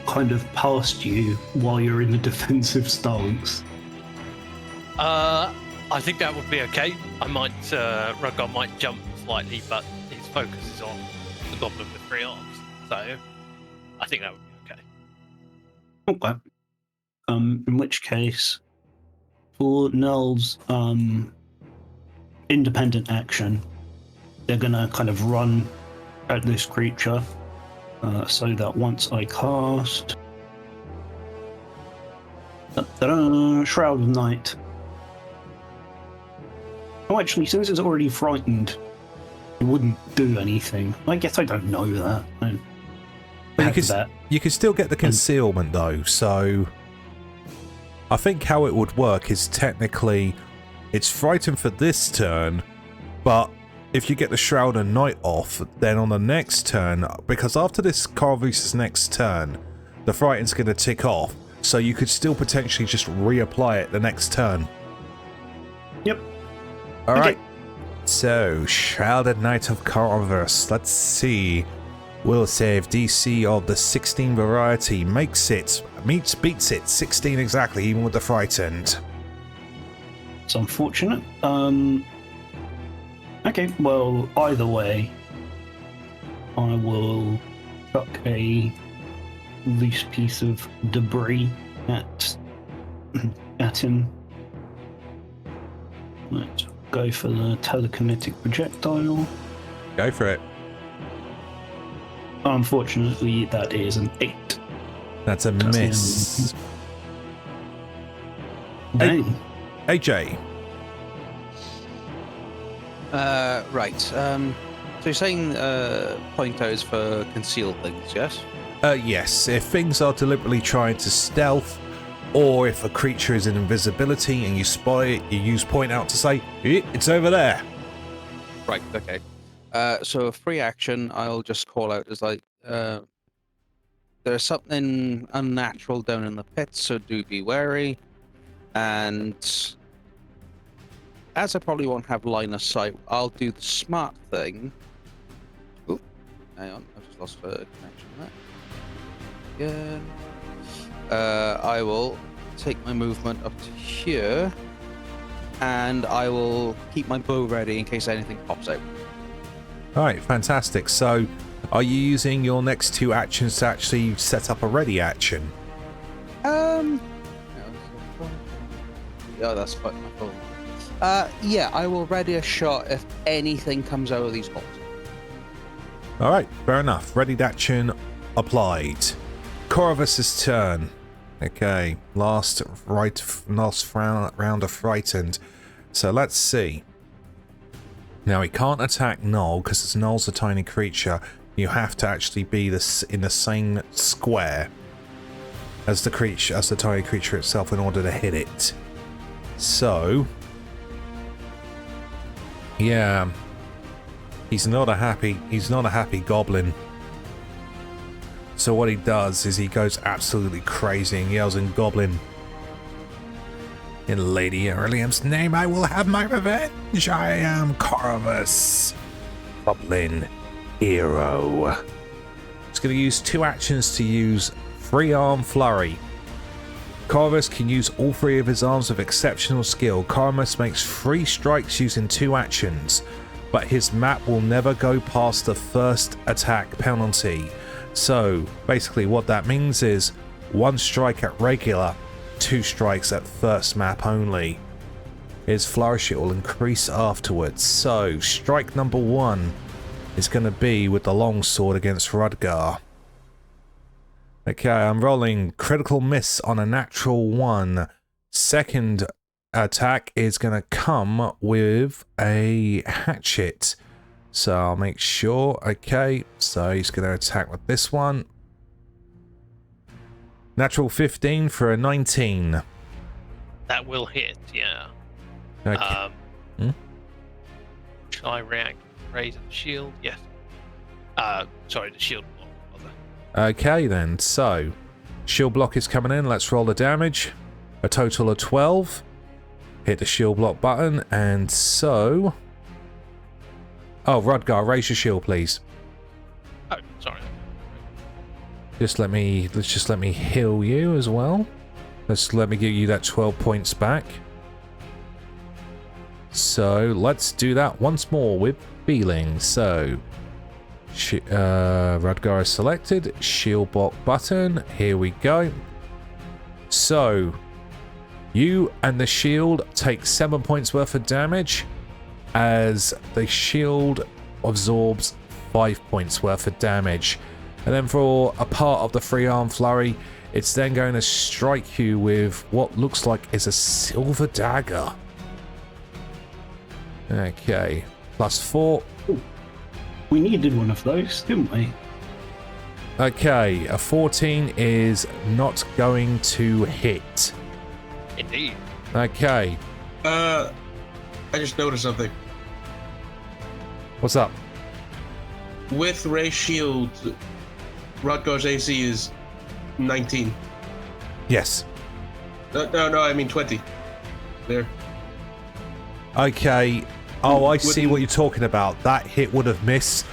S2: kind of past you while you're in the defensive stance?
S4: I think that would be okay. I might, Rudgar might jump slightly, but his focus is on the goblin with 3 arms. So, I think that would be okay.
S2: Okay. In which case, for Nell's independent action, they're gonna kind of run at this creature, so that once I cast Shroud of Night. Oh, actually, since it's already frightened, it wouldn't do anything. I guess I don't know that.
S1: You could still get the concealment though, so I think how it would work is technically it's frightened for this turn, but if you get the Shroud of Night off, then on the next turn, because after this Corvus' next turn, the frightened's going to tick off, so you could still potentially just reapply it the next turn.
S2: Yep.
S1: Alright. So, Shrouded Knight of Corvus. Let's see. Will save DC of the 16 variety. Beats it. 16 exactly, even with the frightened.
S2: It's unfortunate. Okay, well, either way, I will chuck a loose piece of debris at him. Let's go for the telekinetic projectile.
S1: Go for it.
S2: Unfortunately, that is an 8.
S1: That's a miss.
S2: Dang.
S1: AJ.
S5: Right. So you're saying pointers for concealed things, yes?
S1: Yes. If things are deliberately trying to stealth, or if a creature is in invisibility and you spot it, you use point out to say, it's over there.
S5: Right, okay. So a free action, I'll just call out as like, there's something unnatural down in the pit, so do be wary. And as I probably won't have line of sight, I'll do the smart thing. Oh, hang on, I've just lost the connection there. Again. I will take my movement up to here, and I will keep my bow ready in case anything pops out.
S1: Alright, fantastic. So, are you using your next 2 actions to actually set up a ready action?
S5: Oh, that's quite my fault. Yeah, I will ready a shot if anything comes out of these holes.
S1: All right, fair enough. Readied action applied. Corvus's turn. Okay, last round of frightened. So let's see. Now he can't attack Null because Null's a tiny creature. You have to actually be in the same square as the creature, as the tiny creature itself, in order to hit it. So, yeah, he's not a happy goblin. So what he does is he goes absolutely crazy and yells in Goblin. In Lady Aurelium's name, I will have my revenge. I am Corvus, Goblin Hero. He's going to use 2 actions to use Free Arm Flurry. Corvus can use all 3 of his arms with exceptional skill. Corvus makes 3 strikes using 2 actions, but his map will never go past the first attack penalty. So basically what that means is 1 strike at regular, 2 strikes at first map only. His flourish will increase afterwards. So strike number 1 is going to be with the longsword against Rudgar. Okay, I'm rolling critical miss on a natural 1. Second attack is going to come with a hatchet. So I'll make sure. Okay, so he's going to attack with this one. Natural 15 for a 19.
S4: That will hit, yeah.
S1: Okay.
S4: Shall I react? Raise the shield? Yes. Sorry, the shield block, rather.
S1: Okay then, so shield block is coming in. Let's roll the damage. A total of 12. Hit the shield block button, and so... Oh, Rudgar, raise your shield, please.
S4: Oh, sorry.
S1: Let's just let me heal you as well. Let me give you that 12 points back. So let's do that once more with feeling. So Rudgar is selected. Shield block button. Here we go. So you and the shield take 7 points worth of damage, as the shield absorbs 5 points worth of damage. And then for a part of the free arm flurry, it's then going to strike you with what looks like is a silver dagger. Okay, +4.
S2: Ooh, we needed one of those, didn't we?
S1: Okay, a 14 is not going to hit.
S4: Indeed.
S1: Okay.
S3: I just noticed something.
S1: What's up?
S3: With Ray's shield, Rudgar's AC is 19.
S1: Yes.
S3: No, I mean 20. There.
S1: Okay. Oh, I see what you're talking about. That hit would have missed,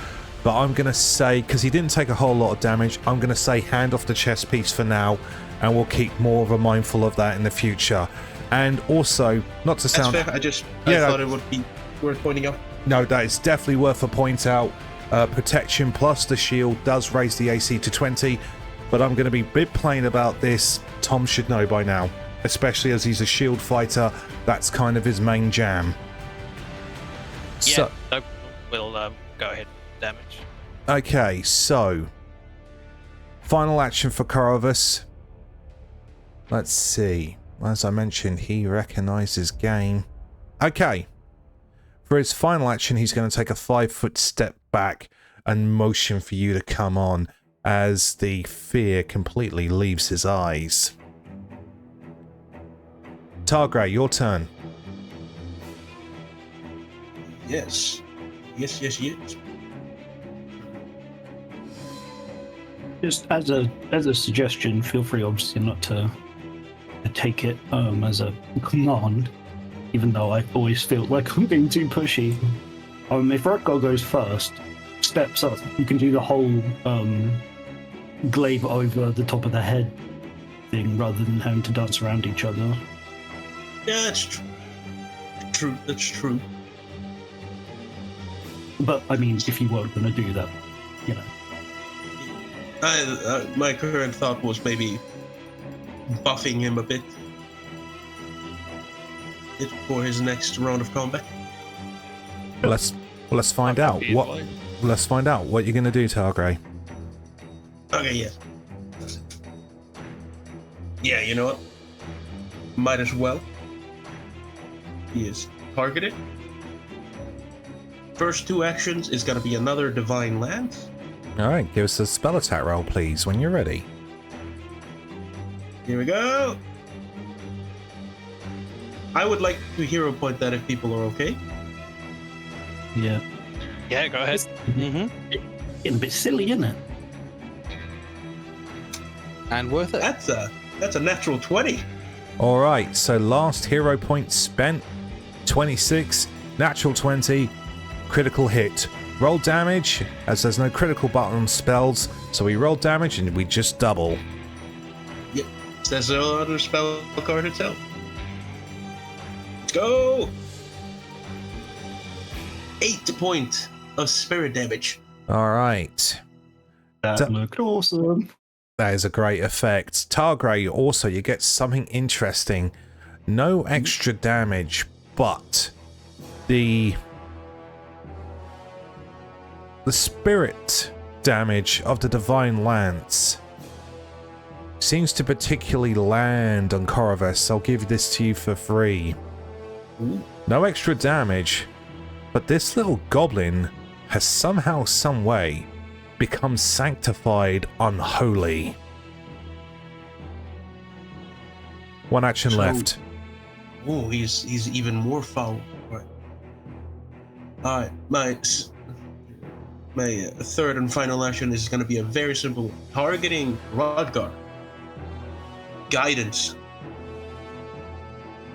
S1: but I'm going to say, because he didn't take a whole lot of damage, I'm going to say hand off the chest piece for now, and we'll keep more of a mindful of that in the future. And also, not to sound...
S3: That's fair. I thought it would be worth pointing out.
S1: No, that is definitely worth a point out. Protection plus the shield does raise the AC to 20, but I'm going to be a bit plain about this. Tom should know by now, especially as he's a shield fighter. That's kind of his main jam.
S4: Yeah,
S1: So,
S4: no, we'll go ahead with damage.
S1: okay, so final action for Corvus. Let's see. As I mentioned, he recognizes game. Okay. For his final action, he's going to take a 5-foot step back and motion for you to come on as the fear completely leaves his eyes. Targray, your turn.
S3: Yes.
S2: Just as a suggestion, feel free obviously not to take it as a command, even though I always feel like I'm being too pushy. If Rudgar goes first, steps up, you can do the whole glaive over the top of the head thing rather than having to dance around each other.
S3: Yeah, that's true. That's true.
S2: But I mean, if you weren't going to do that, you know.
S3: My current thought was maybe buffing him a bit. it for his next round of combat.
S1: Let's find
S4: I'm
S1: out
S4: happy
S1: what.
S4: either way.
S1: Let's find out what you're gonna do, Targray.
S3: Okay, yeah. Yeah, you know what? Might as well. He is targeted. First 2 actions is gonna be another Divine Lance.
S1: All right, give us a spell attack roll, please, when you're ready.
S3: Here we go. I would like to hero point that if people are okay.
S2: Yeah.
S4: Yeah, go ahead.
S5: Mm-hmm.
S2: Getting a bit silly, isn't it?
S5: And worth it.
S3: That's a natural 20.
S1: All right, so last hero point spent, 26, natural 20, critical hit. Roll damage, as there's no critical button on spells, so we roll damage and we just double.
S3: Yep. Says so on the spell card itself. Let's go. 8 point of spirit damage.
S1: All right,
S2: That looked awesome.
S1: that is a great effect. Targray, also, you get something interesting. No extra damage, but the spirit damage of the Divine Lance seems to particularly land on Corvus. I'll give this to you for free.
S3: Ooh.
S1: No extra damage, but this little goblin has somehow, some way, become sanctified unholy. 1 action
S3: So-
S1: left.
S3: Oh, he's even more foul. Alright, my third and final action is going to be a very simple targeting Rudgar. Guidance.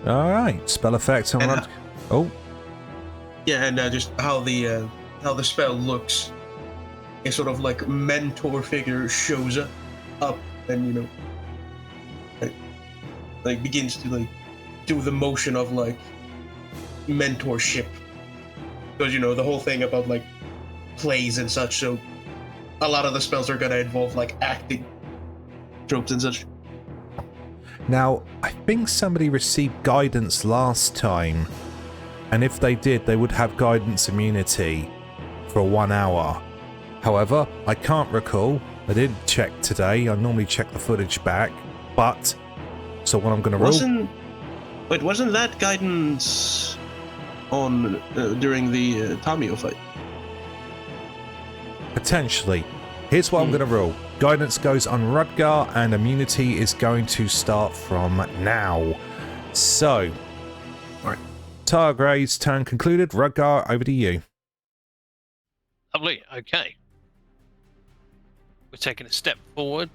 S1: All right, spell effects on
S3: And,
S1: Rud. Oh,
S3: Yeah, and just how the spell looks. A sort of like mentor figure shows up and like begins to like do the motion of like mentorship, because the whole thing about like plays and such. So a lot of the spells are gonna involve like acting tropes and such.
S1: now I think somebody received guidance last time, and if they did, they would have guidance immunity for 1 hour. However, I can't recall. I did check today. I normally check the footage back, but so what I'm going to roll.
S3: Wasn't that guidance on during the Tamio fight?
S1: Potentially. Here's what I'm going to roll. Guidance goes on Rudgar, and immunity is going to start from now. So,
S3: Alright.
S1: Targray's turn concluded. Rudgar, over to you.
S4: Lovely. Okay. We're taking a step forward,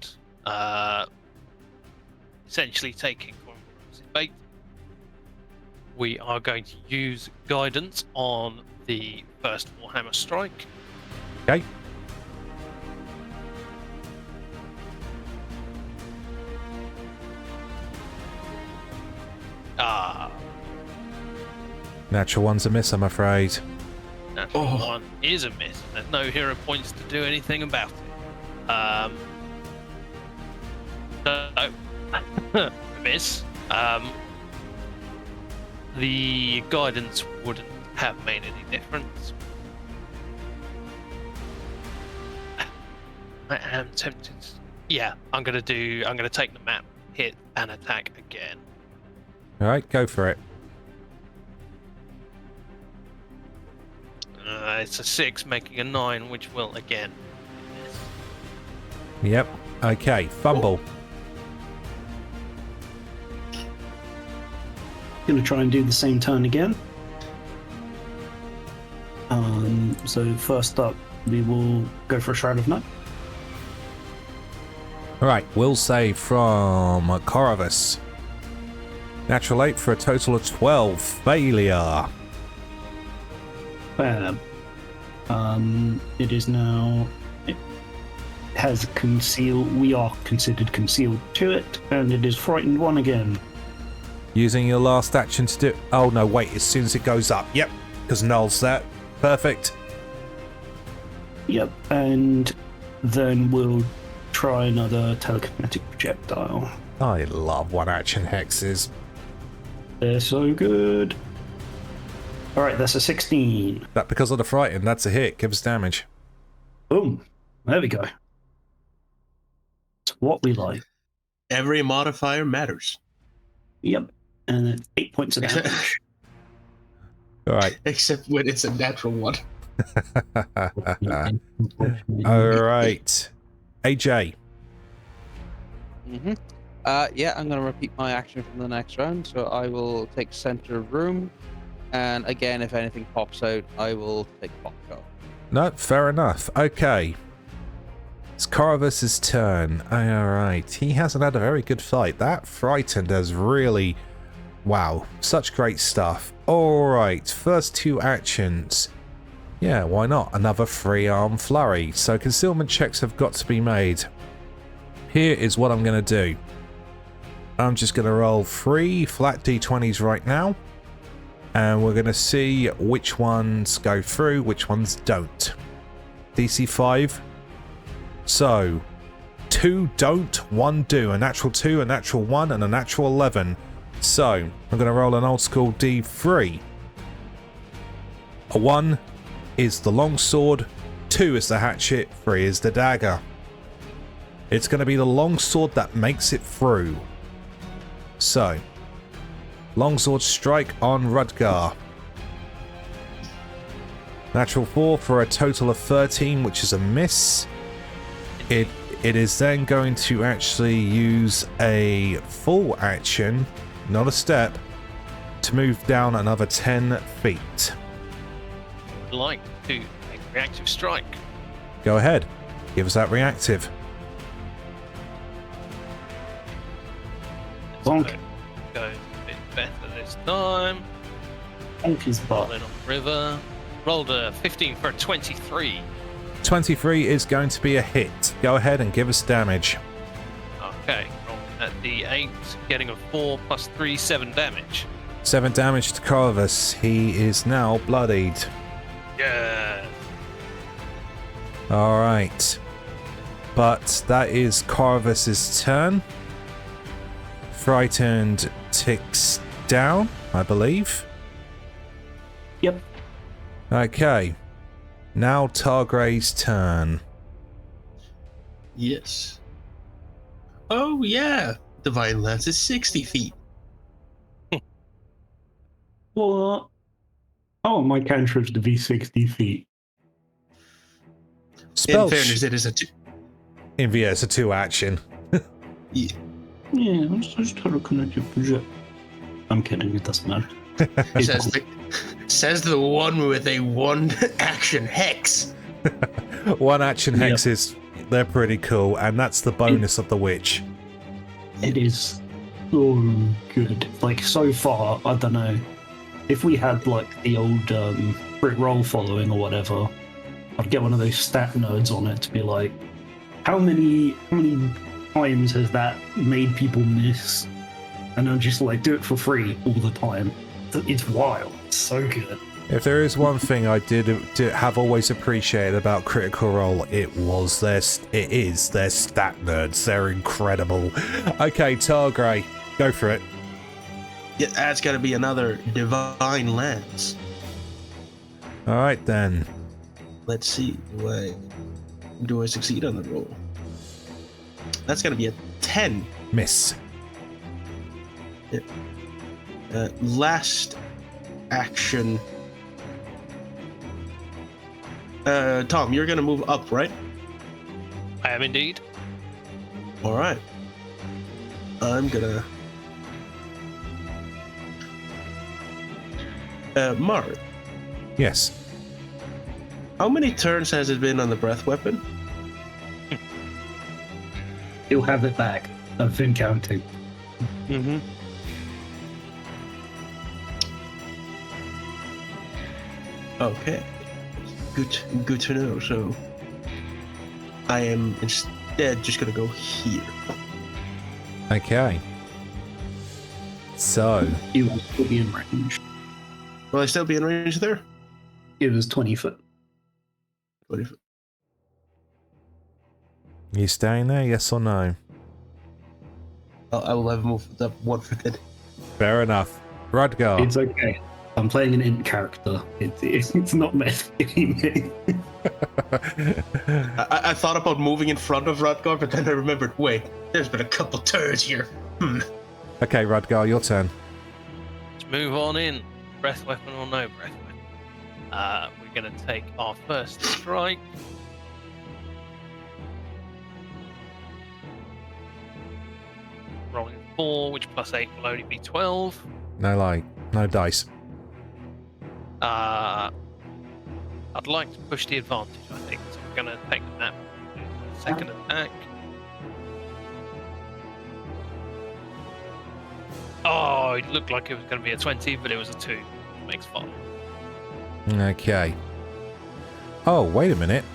S4: essentially taking Corvus' bait. We are going to use guidance on the first Warhammer strike.
S1: Okay. Natural one's a miss, I'm afraid.
S4: Natural
S3: Oh.
S4: 1 is a miss. There's no hero points to do anything about it. So, miss. The guidance wouldn't have made any difference. I am tempted. Yeah, I'm gonna take the map, hit, and attack again.
S1: All right, go for it.
S4: It's a 6, making a 9, which will again miss.
S1: Yep. Okay, Thumble.
S2: Gonna try and do the same turn again. So first up, we will go for a Shroud of Night.
S1: All right, will save from Corvus. Natural 8 for a total of 12. Failure.
S2: Fab. It is now. It has concealed. We are considered concealed to it, and it is frightened 1 again.
S1: Using your last action to do. Oh no, wait, as soon as it goes up. Yep, because null's that. Perfect.
S2: Yep, and then we'll try another telekinetic projectile.
S1: I love 1 action hexes.
S2: They're so good. All right, that's a 16.
S1: That because of the frighten, that's a hit. Give us damage.
S2: Boom. There we go. It's what we like.
S3: Every modifier matters.
S2: Yep. And then 8 points of
S3: Except-
S2: damage.
S1: All right.
S3: Except when it's a natural one.
S1: All right. AJ.
S5: Mm-hmm. Yeah, I'm going to repeat my action from the next round. So I will take center of room. And again, if anything pops out, I will take pop shot.
S1: No, fair enough. Okay. It's Corvus's turn. Alright. He hasn't had a very good fight. That frightened has really... Wow. Such great stuff. Alright. First two actions. Yeah, why not? Another free-arm flurry. So concealment checks have got to be made. Here is what I'm going to do. I'm just going to roll 3 flat d20s right now. And we're going to see which ones go through, which ones don't. DC 5. So, 2 don't, 1 do. A natural 2, a natural 1, and a natural 11. So, I'm going to roll an old school D3. A 1 is the longsword, 2 is the hatchet, 3 is the dagger. It's going to be the longsword that makes it through. So, longsword strike on Rudgar. Natural 4 for a total of 13, which is a miss. It is then going to actually use a full action, not a step, to move down another 10 feet.
S4: Would like to make a reactive strike.
S1: Go ahead. Give us that reactive.
S2: Bonk.
S4: Goes a bit better this time.
S2: Bonk his butt.
S4: Rolling on the river. Rolled a 15 for a 23.
S1: 23 is going to be a hit. Go ahead and give us damage.
S4: Okay, rolling at D8, getting a 4 plus 3, 7 damage.
S1: 7 damage to Corvus. He is now bloodied.
S4: Yeah.
S1: Alright. But that is Corvus's turn. Frightened ticks down, I believe.
S2: Yep.
S1: Okay. Now Targray's turn.
S3: Yes. Oh, yeah. Divine Lance is 60 feet.
S2: What? Oh, my cantrip's to be 60 feet.
S1: Spell
S3: In fairness, it is a 2.
S1: Yeah, it's a 2 action.
S3: Yeah.
S2: Yeah, I'm just trying to connect your project. I'm kidding, it doesn't matter.
S3: Says the one with a 1 action hex.
S1: 1 action hexes, they're pretty cool, and that's the bonus of the witch.
S2: It is so good. Like, so far, I don't know. If we had, like, the old Brit Roll following or whatever, I'd get one of those stat nerds on it to be like, how many times has that made people miss? And I'll just, like, do it for free all the time. It's wild. It's so good.
S1: If there is one thing I did have always appreciated about Critical Role, it is their stat nerds. They're incredible. Okay, Targray, go for it.
S3: Yeah, that's got to be another Divine Lance.
S1: All right then.
S3: Let's see. Do I succeed on the roll? That's going to be a 10.
S1: Miss.
S3: Last action. Tom, you're going to move up, right?
S4: I am indeed.
S3: All right. I'm going to... Mark,
S1: Yes.
S3: how many turns has it been on the breath weapon?
S2: He'll have it back. I've been counting.
S5: Mm-hmm.
S3: Okay. Good to know. So I am instead just going to go here.
S1: Okay. So,
S2: He will still be in range.
S3: Will I still be in range there?
S2: It was 20 foot.
S3: 20 foot.
S1: you staying there? Yes or no?
S3: I will have moved up 1 foot then.
S1: Fair enough. Rudgar.
S2: It's okay. I'm playing an int character. It's not metagaming.
S3: I thought about moving in front of Rudgar, but then I remembered, wait, there's been a couple turns here.
S1: Okay, Rudgar, your turn.
S4: Let's move on in. Breath weapon or no breath weapon. We're going to take our first strike. Rolling 4, which plus 8 will only be 12.
S1: No lie. No dice.
S4: I'd like to push the advantage, I think. So I'm going to take the map. Second attack. Oh, it looked like it was going to be a 20, but it was a 2. Makes 5.
S1: Okay. Oh, wait a minute.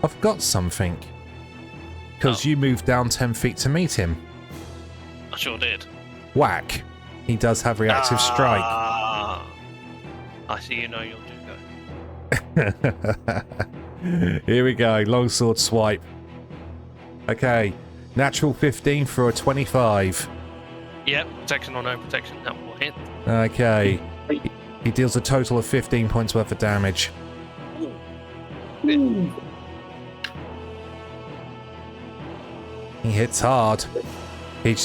S1: I've got something. Because you moved down 10 feet to meet him.
S4: I sure did.
S1: Whack. He does have reactive strike.
S4: I see you know you'll do go.
S1: Here we go. Longsword swipe. Okay. Natural 15 for a 25.
S4: Yep, protection or no protection, that will hit.
S1: Okay. He deals a total of 15 points worth of damage.
S2: Ooh.
S1: He hits hard. He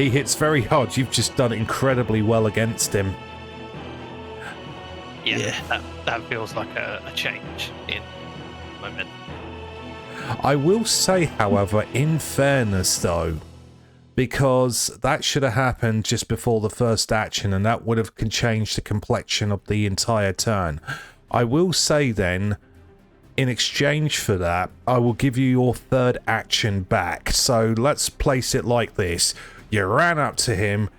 S1: hits very hard. You've just done incredibly well against him.
S4: Yeah. That feels like a change in momentum.
S1: I will say, however, in fairness though, because that should have happened just before the first action and that would have changed the complexion of the entire turn. I will say then, in exchange for that, I will give you your third action back. So let's place it like this. You ran up to him,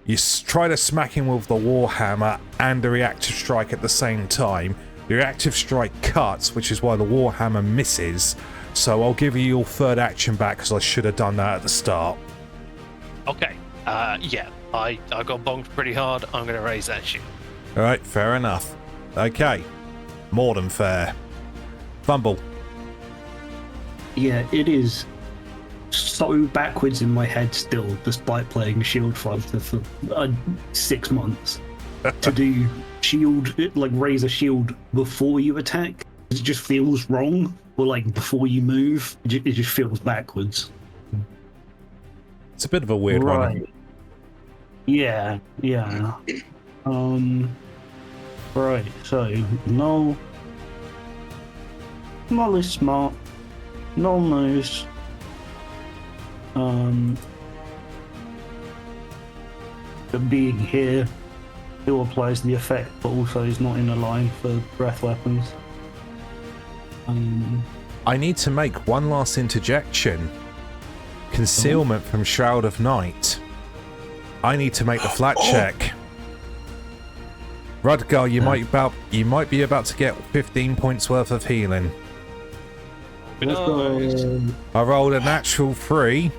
S1: you try to smack him with the Warhammer and a reactive strike at the same time. Your reactive strike cuts, which is why the Warhammer misses. So I'll give you your third action back because I should have done that at the start.
S4: Okay. Yeah, I got bonked pretty hard. I'm going to raise that shield.
S1: Alright, fair enough. Okay. More than fair. Thumble.
S2: Yeah, it is so backwards in my head still, despite playing Shield Fighter for 6 months. To do shield, like raise a shield before you attack, it just feels wrong. Or like before you move, it just feels backwards.
S1: It's a bit of a weird one.
S2: Yeah. Right, so Null is smart. Null knows. The being here still applies the effect, but also is not in a line for breath weapons.
S1: I need to make one last interjection. Concealment from Shroud of Night. I need to make the flat check. Rudgar, you might be about to get 15 points worth of healing. I rolled a natural 3.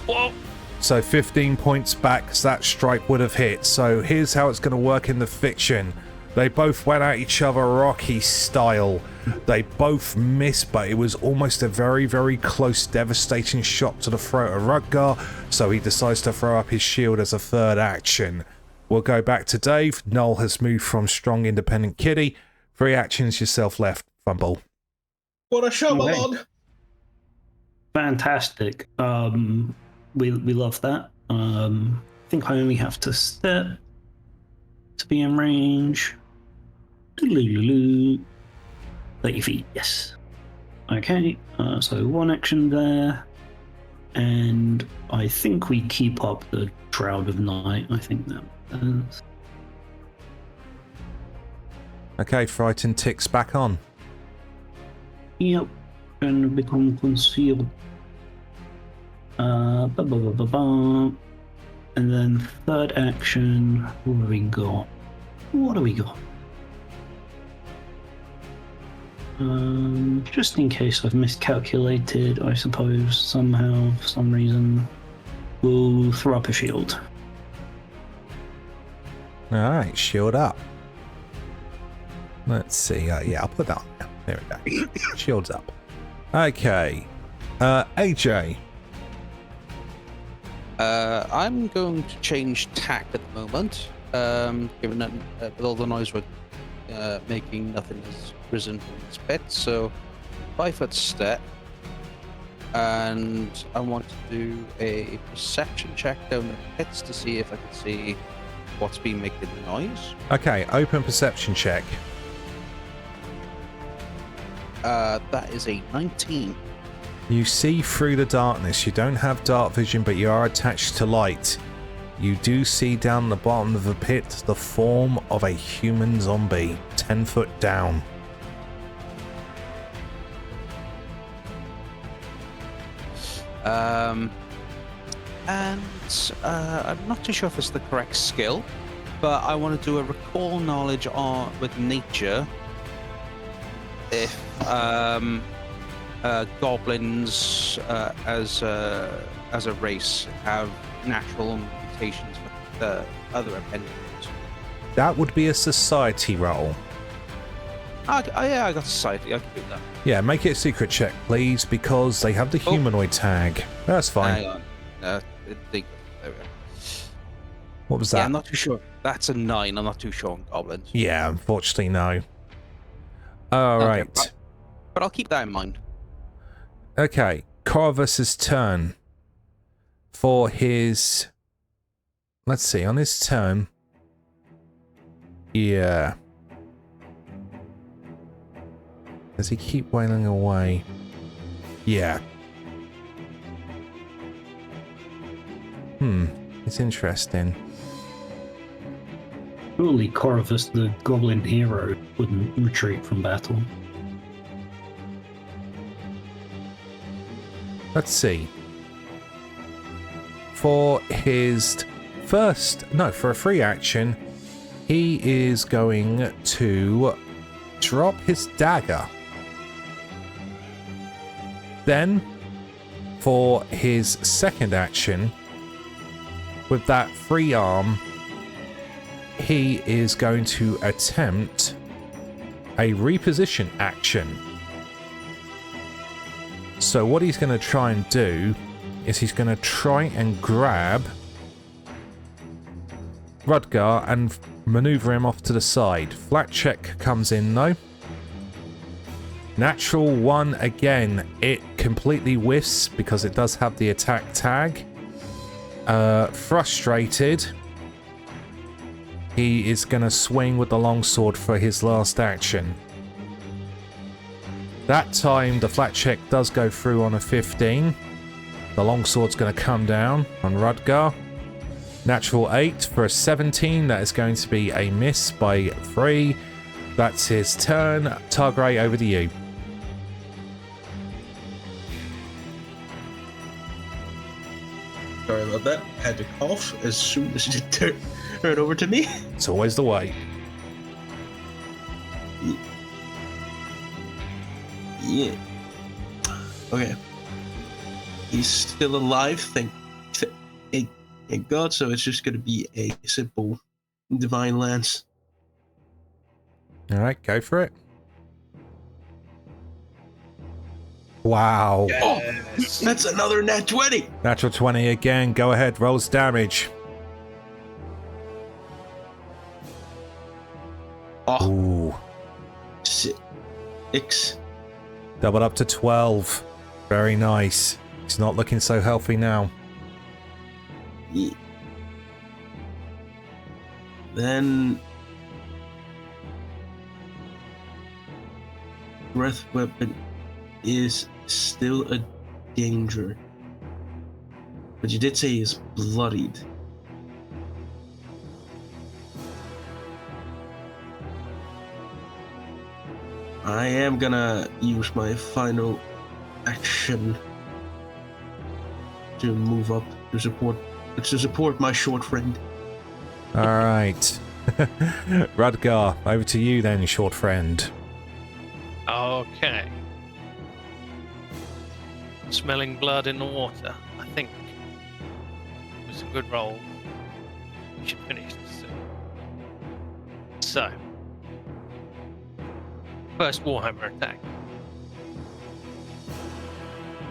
S4: Whoa.
S1: So 15 points back, because that strike would have hit. So here's how it's going to work in the fiction. They both went at each other Rocky style. They both missed, but it was almost a very, very close, devastating shot to the throat of Rudgar, so he decides to throw up his shield as a third action. We'll go back to Dave. Noel has moved from strong, independent kitty. 3 actions, yourself left. Fumble.
S3: What a show, my lord!
S2: Fantastic. We love that. I think I only have to step to be in range. 30 feet, yes. Okay, so 1 action there. And I think we keep up the Shroud of Night. I think that does.
S1: Okay, Frightened ticks back on.
S2: Yep, and become concealed. And then third action, what do we got? Just in case I've miscalculated, I suppose, somehow, for some reason, we'll throw up a shield.
S1: Alright, shield up. Let's see. Yeah, I'll put that on now. There we go. Shield's up. Okay. AJ.
S5: I'm going to change tack at the moment. Given that with all the noise we're making, nothing has risen from its pit. So 5-foot step. And I want to do a perception check down the pits to see if I can see what's been making the noise.
S1: Okay, open perception check.
S5: That is a 19.
S1: You see through the darkness. You don't have dark vision, but you are attached to light. You do see down the bottom of the pit the form of a human zombie, 10 foot down.
S5: I'm not too sure if it's the correct skill, but I want to do a recall knowledge with nature. If goblins as a race have natural mutations with other appendages.
S1: That would be a society roll.
S5: Yeah, I got society. I can do that.
S1: Yeah, make it a secret check, please, because they have the humanoid tag. That's fine.
S5: Hang on. There we go.
S1: What was
S5: Yeah,
S1: that?
S5: I'm not too sure. That's a 9. I'm not too sure on goblins.
S1: Yeah, unfortunately, no. All right.
S5: Okay, but I'll keep that in mind.
S1: Okay, Corvus's turn. For his... Let's see, on his turn... Yeah. Does he keep wailing away? Yeah. It's interesting.
S2: Surely Corvus, the goblin hero, wouldn't retreat from battle.
S1: Let's see. For his for a free action, he is going to drop his dagger. Then, for his second action, with that free arm, he is going to attempt a reposition action. So what he's going to try and do is he's going to try and grab Rudgar and maneuver him off to the side. Flat check comes in though. Natural 1 again. It completely whiffs because it does have the attack tag. Frustrated, he is going to swing with the longsword for his last action. That time, the flat check does go through on a 15. The longsword's going to come down on Rudgar. Natural 8 for a 17. That is going to be a miss by 3. That's his turn. Targray, over to you.
S3: Sorry about that. Had to cough as soon as it turned over to me.
S1: It's always the way.
S3: Yeah. Okay. He's still alive, thank God, so it's just gonna be a simple Divine Lance.
S1: Alright, go for it. Wow.
S3: Yes. That's another nat 20!
S1: Natural 20 again. Go ahead, rolls damage.
S3: Oh,
S1: Ooh.
S3: 6.
S1: Doubled up to 12. Very nice. He's not looking so healthy now.
S3: Yeah. Then breath weapon is still a danger, but you did say he's bloodied. I am gonna use my final action to move up to support my short friend.
S1: All right. Rudgar, over to you then, short friend.
S4: Okay. Smelling blood in the water. I think it was a good roll. We should finish this soon. So, first Warhammer attack.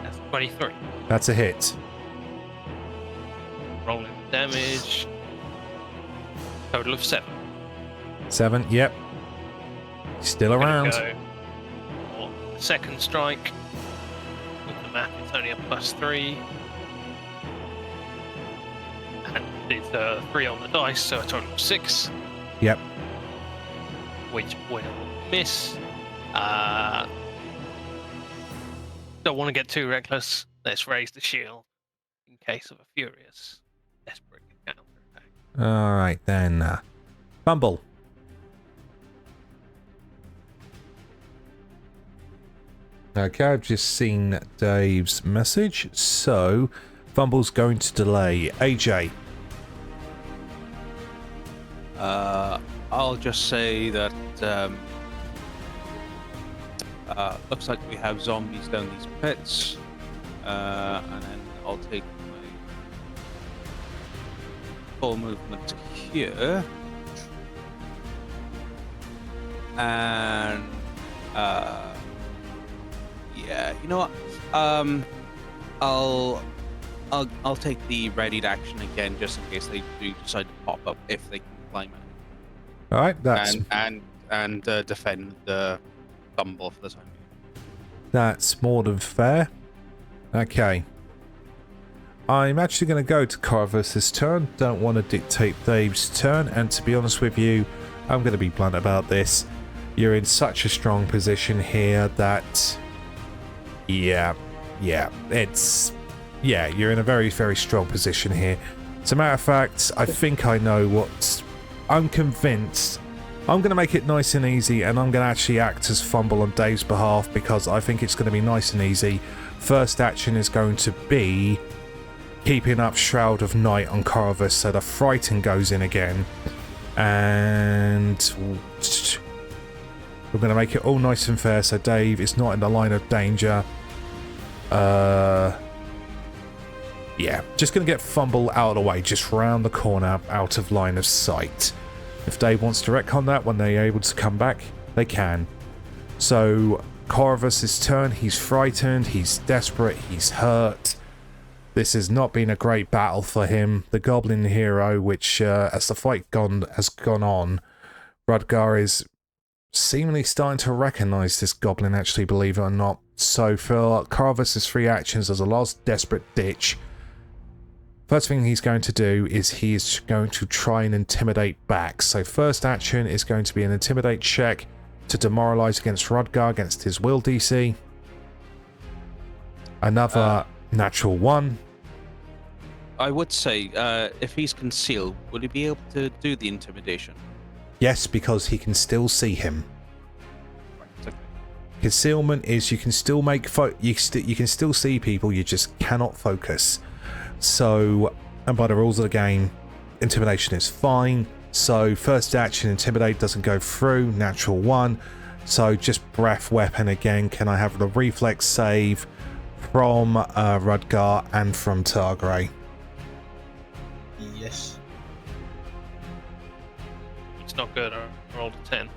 S4: That's 23.
S1: That's a hit.
S4: rolling the damage. Total of 7.
S1: 7, yep. Still
S4: Gonna
S1: around.
S4: go for the second strike. With the map, it's only a +3. And it's 3 on the dice, so a total of 6.
S1: Yep.
S4: Which will miss. Don't want to get too reckless. Let's raise the shield in case of a furious, desperate counterattack.
S1: Alright then. Thumble. Okay, I've just seen Dave's message, so Thumble's going to delay. AJ.
S5: I'll just say that looks like we have zombies down these pits, and then I'll take my full movement here, and yeah, you know what? I'll take the readied action again, just in case they do decide to pop up if they can climb it.
S1: All right, that's
S5: and defend the Thumble for the time being.
S1: That's more than fair. Okay. I'm actually going to go to Corvus's turn. Don't want to dictate Dave's turn, and to be honest with you, I'm going to be blunt about this. You're in such a strong position here that... Yeah, you're in a very, very strong position here. As a matter of fact, I think I know what... I'm convinced I'm going to make it nice and easy, and I'm going to actually act as Thumble on Dave's behalf because I think it's going to be nice and easy. First action is going to be keeping up Shroud of Night on Corvus, so the Frighten goes in again. And we're going to make it all nice and fair, so Dave is not in the line of danger. Yeah, just going to get Thumble out of the way, just round the corner, out of line of sight. If Dave wants to retcon that when they're able to come back, they can. So, Corvus's turn, he's frightened, he's desperate, he's hurt. This has not been a great battle for him. The Goblin hero, which, as the fight has gone on, Rudgar is seemingly starting to recognise this Goblin, actually, believe it or not. So, for Corvus's 3 actions as a last desperate ditch, first thing he's going to do is he's going to try and intimidate back. So first action is going to be an intimidate check to demoralize against Rudgar against his will DC. Another natural 1.
S5: I would say, if he's concealed, will he be able to do the intimidation?
S1: Yes, because he can still see him.
S5: Right, okay.
S1: Concealment is you can still make you can still see people, you just cannot focus. So, and by the rules of the game, intimidation is fine. So first action, intimidate doesn't go through, natural 1. So just breath weapon again. Can I have the reflex save from Rudgar and from Targray?
S3: Yes.
S4: It's not good. I rolled a 10.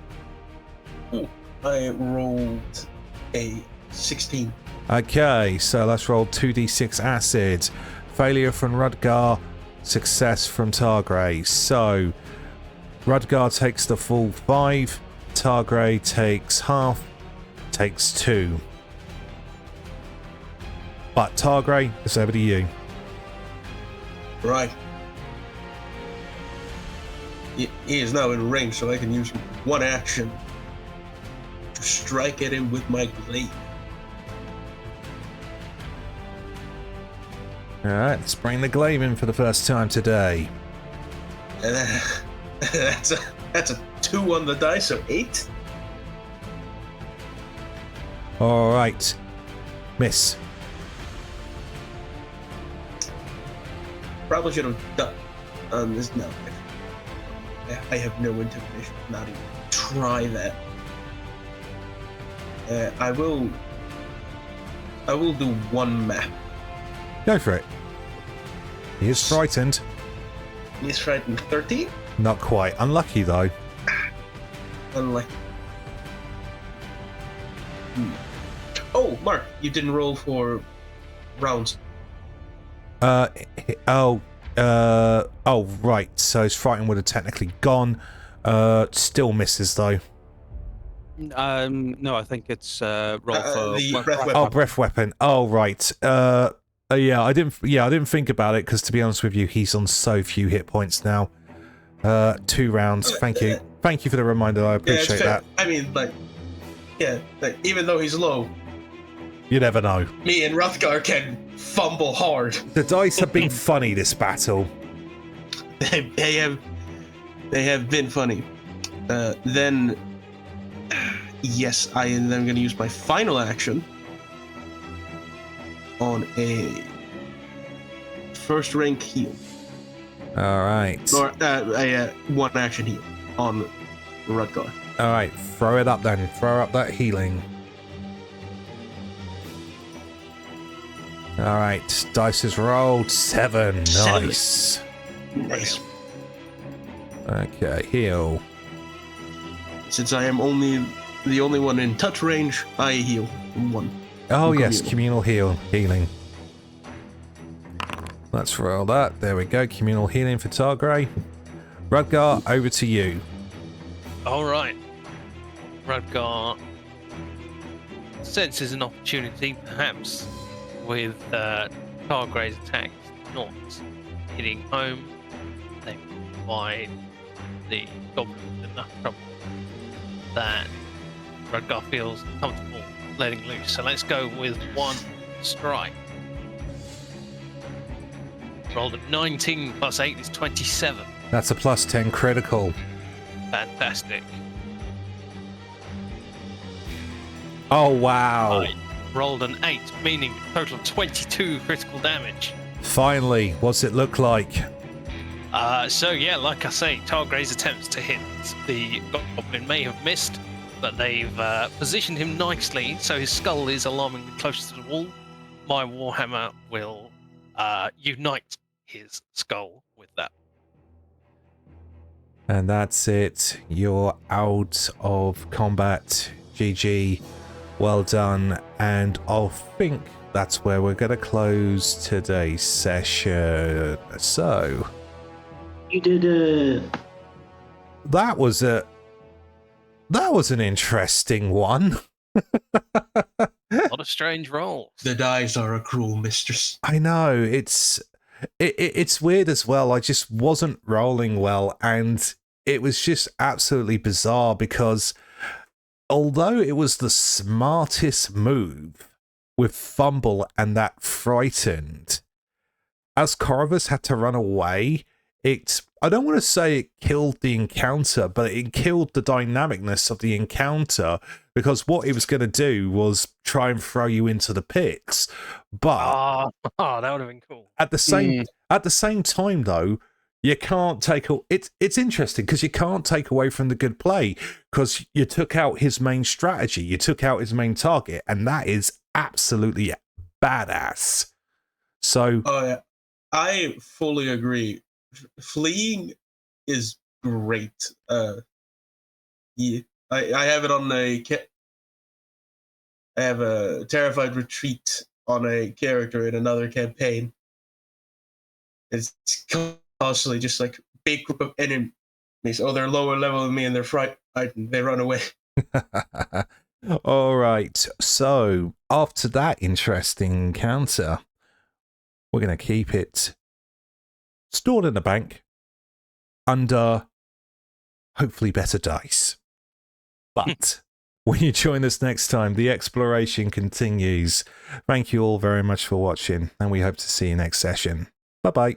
S3: Ooh, I rolled a 16.
S1: Okay, so let's roll 2d6 acid. Failure from Rudgar, success from Targray. So, Rudgar takes the full 5, Targray takes half, takes 2. But Targray, it's over to you.
S3: Right. He is now in range, so I can use one action to strike at him with my glaive.
S1: Alright, let's bring the glaive in for the first time today.
S3: And that's a 2 on the dice, so 8.
S1: Alright. Miss.
S3: Probably should have done this. No, I have no intimidation. Not even try that. I will do one map.
S1: Go for it. He is frightened.
S3: He's frightened. 13.
S1: Not quite. Unlucky though.
S3: Unlucky. Oh, Mark, you didn't roll for rounds.
S1: Oh, Oh, right. So his frightened would have technically gone. Still misses, though.
S5: No, I think it's roll for
S3: the breath weapon.
S1: Oh, breath weapon. Oh, right. Yeah, I didn't think about it, because to be honest with you, he's on so few hit points now. 2 rounds. Thank you. Thank you for the reminder. I appreciate that.
S3: I mean, like, even though he's low,
S1: You never know.
S3: me and Rudgar can fumble hard.
S1: The dice have been funny this battle.
S3: They have been funny. Then, yes, I am then going to use my final action on a first rank heal.
S1: All right.
S3: Or a one action heal on Rudgar.
S1: All right. Throw it up then. Throw up that healing. All right. Dice is rolled. 7. Nice.
S3: Nice.
S1: Okay. Heal.
S3: Since I am the only one in touch range, I heal 1.
S1: Oh, yes. Communal healing. Let's roll that. There we go. Communal healing for Targray. Rudgar, over to you.
S4: All right. Rudgar senses an opportunity, perhaps, with Targray's attacks not hitting home. They provide the goblins enough trouble that Rudgar feels comfortable letting loose. So let's go with 1 strike. Rolled a 19 plus 8 is 27.
S1: That's a plus 10 critical.
S4: Fantastic.
S1: Oh, wow.
S4: I rolled an 8, meaning a total of 22 critical damage.
S1: Finally, what's it look like?
S4: So yeah, like I say, Targray's attempts to hit the goblin may have missed, but they've positioned him nicely so his skull is alarmingly close to the wall. My Warhammer will unite his skull with that.
S1: And that's it. You're out of combat. GG. Well done. And I think that's where we're going to close today's session. So,
S2: You did it.
S1: that was an interesting one.
S4: A lot of strange rolls.
S3: The dice are a cruel mistress.
S1: I know, it's weird as well. I just wasn't rolling well, and it was just absolutely bizarre because although it was the smartest move with Thumble and that frightened, as Corvus had to run away, I don't want to say it killed the encounter, but it killed the dynamicness of the encounter, because what it was going to do was try and throw you into the pits. But
S4: that would have been cool.
S1: at the same time, though, you can't take it's interesting because you can't take away from the good play, because you took out his main strategy, you took out his main target, and that is absolutely badass. So,
S3: Oh yeah, I fully agree. Fleeing is great. Yeah, I have it on I have a terrified retreat on a character in another campaign. It's constantly just like big group of enemies. Oh, they're lower level than me and they're frightened. They run away.
S1: all right. So after that interesting encounter, we're going to keep it stored in the bank under hopefully better dice. But when you join us next time, the exploration continues. Thank you all very much for watching, and we hope to see you next session. Bye-bye.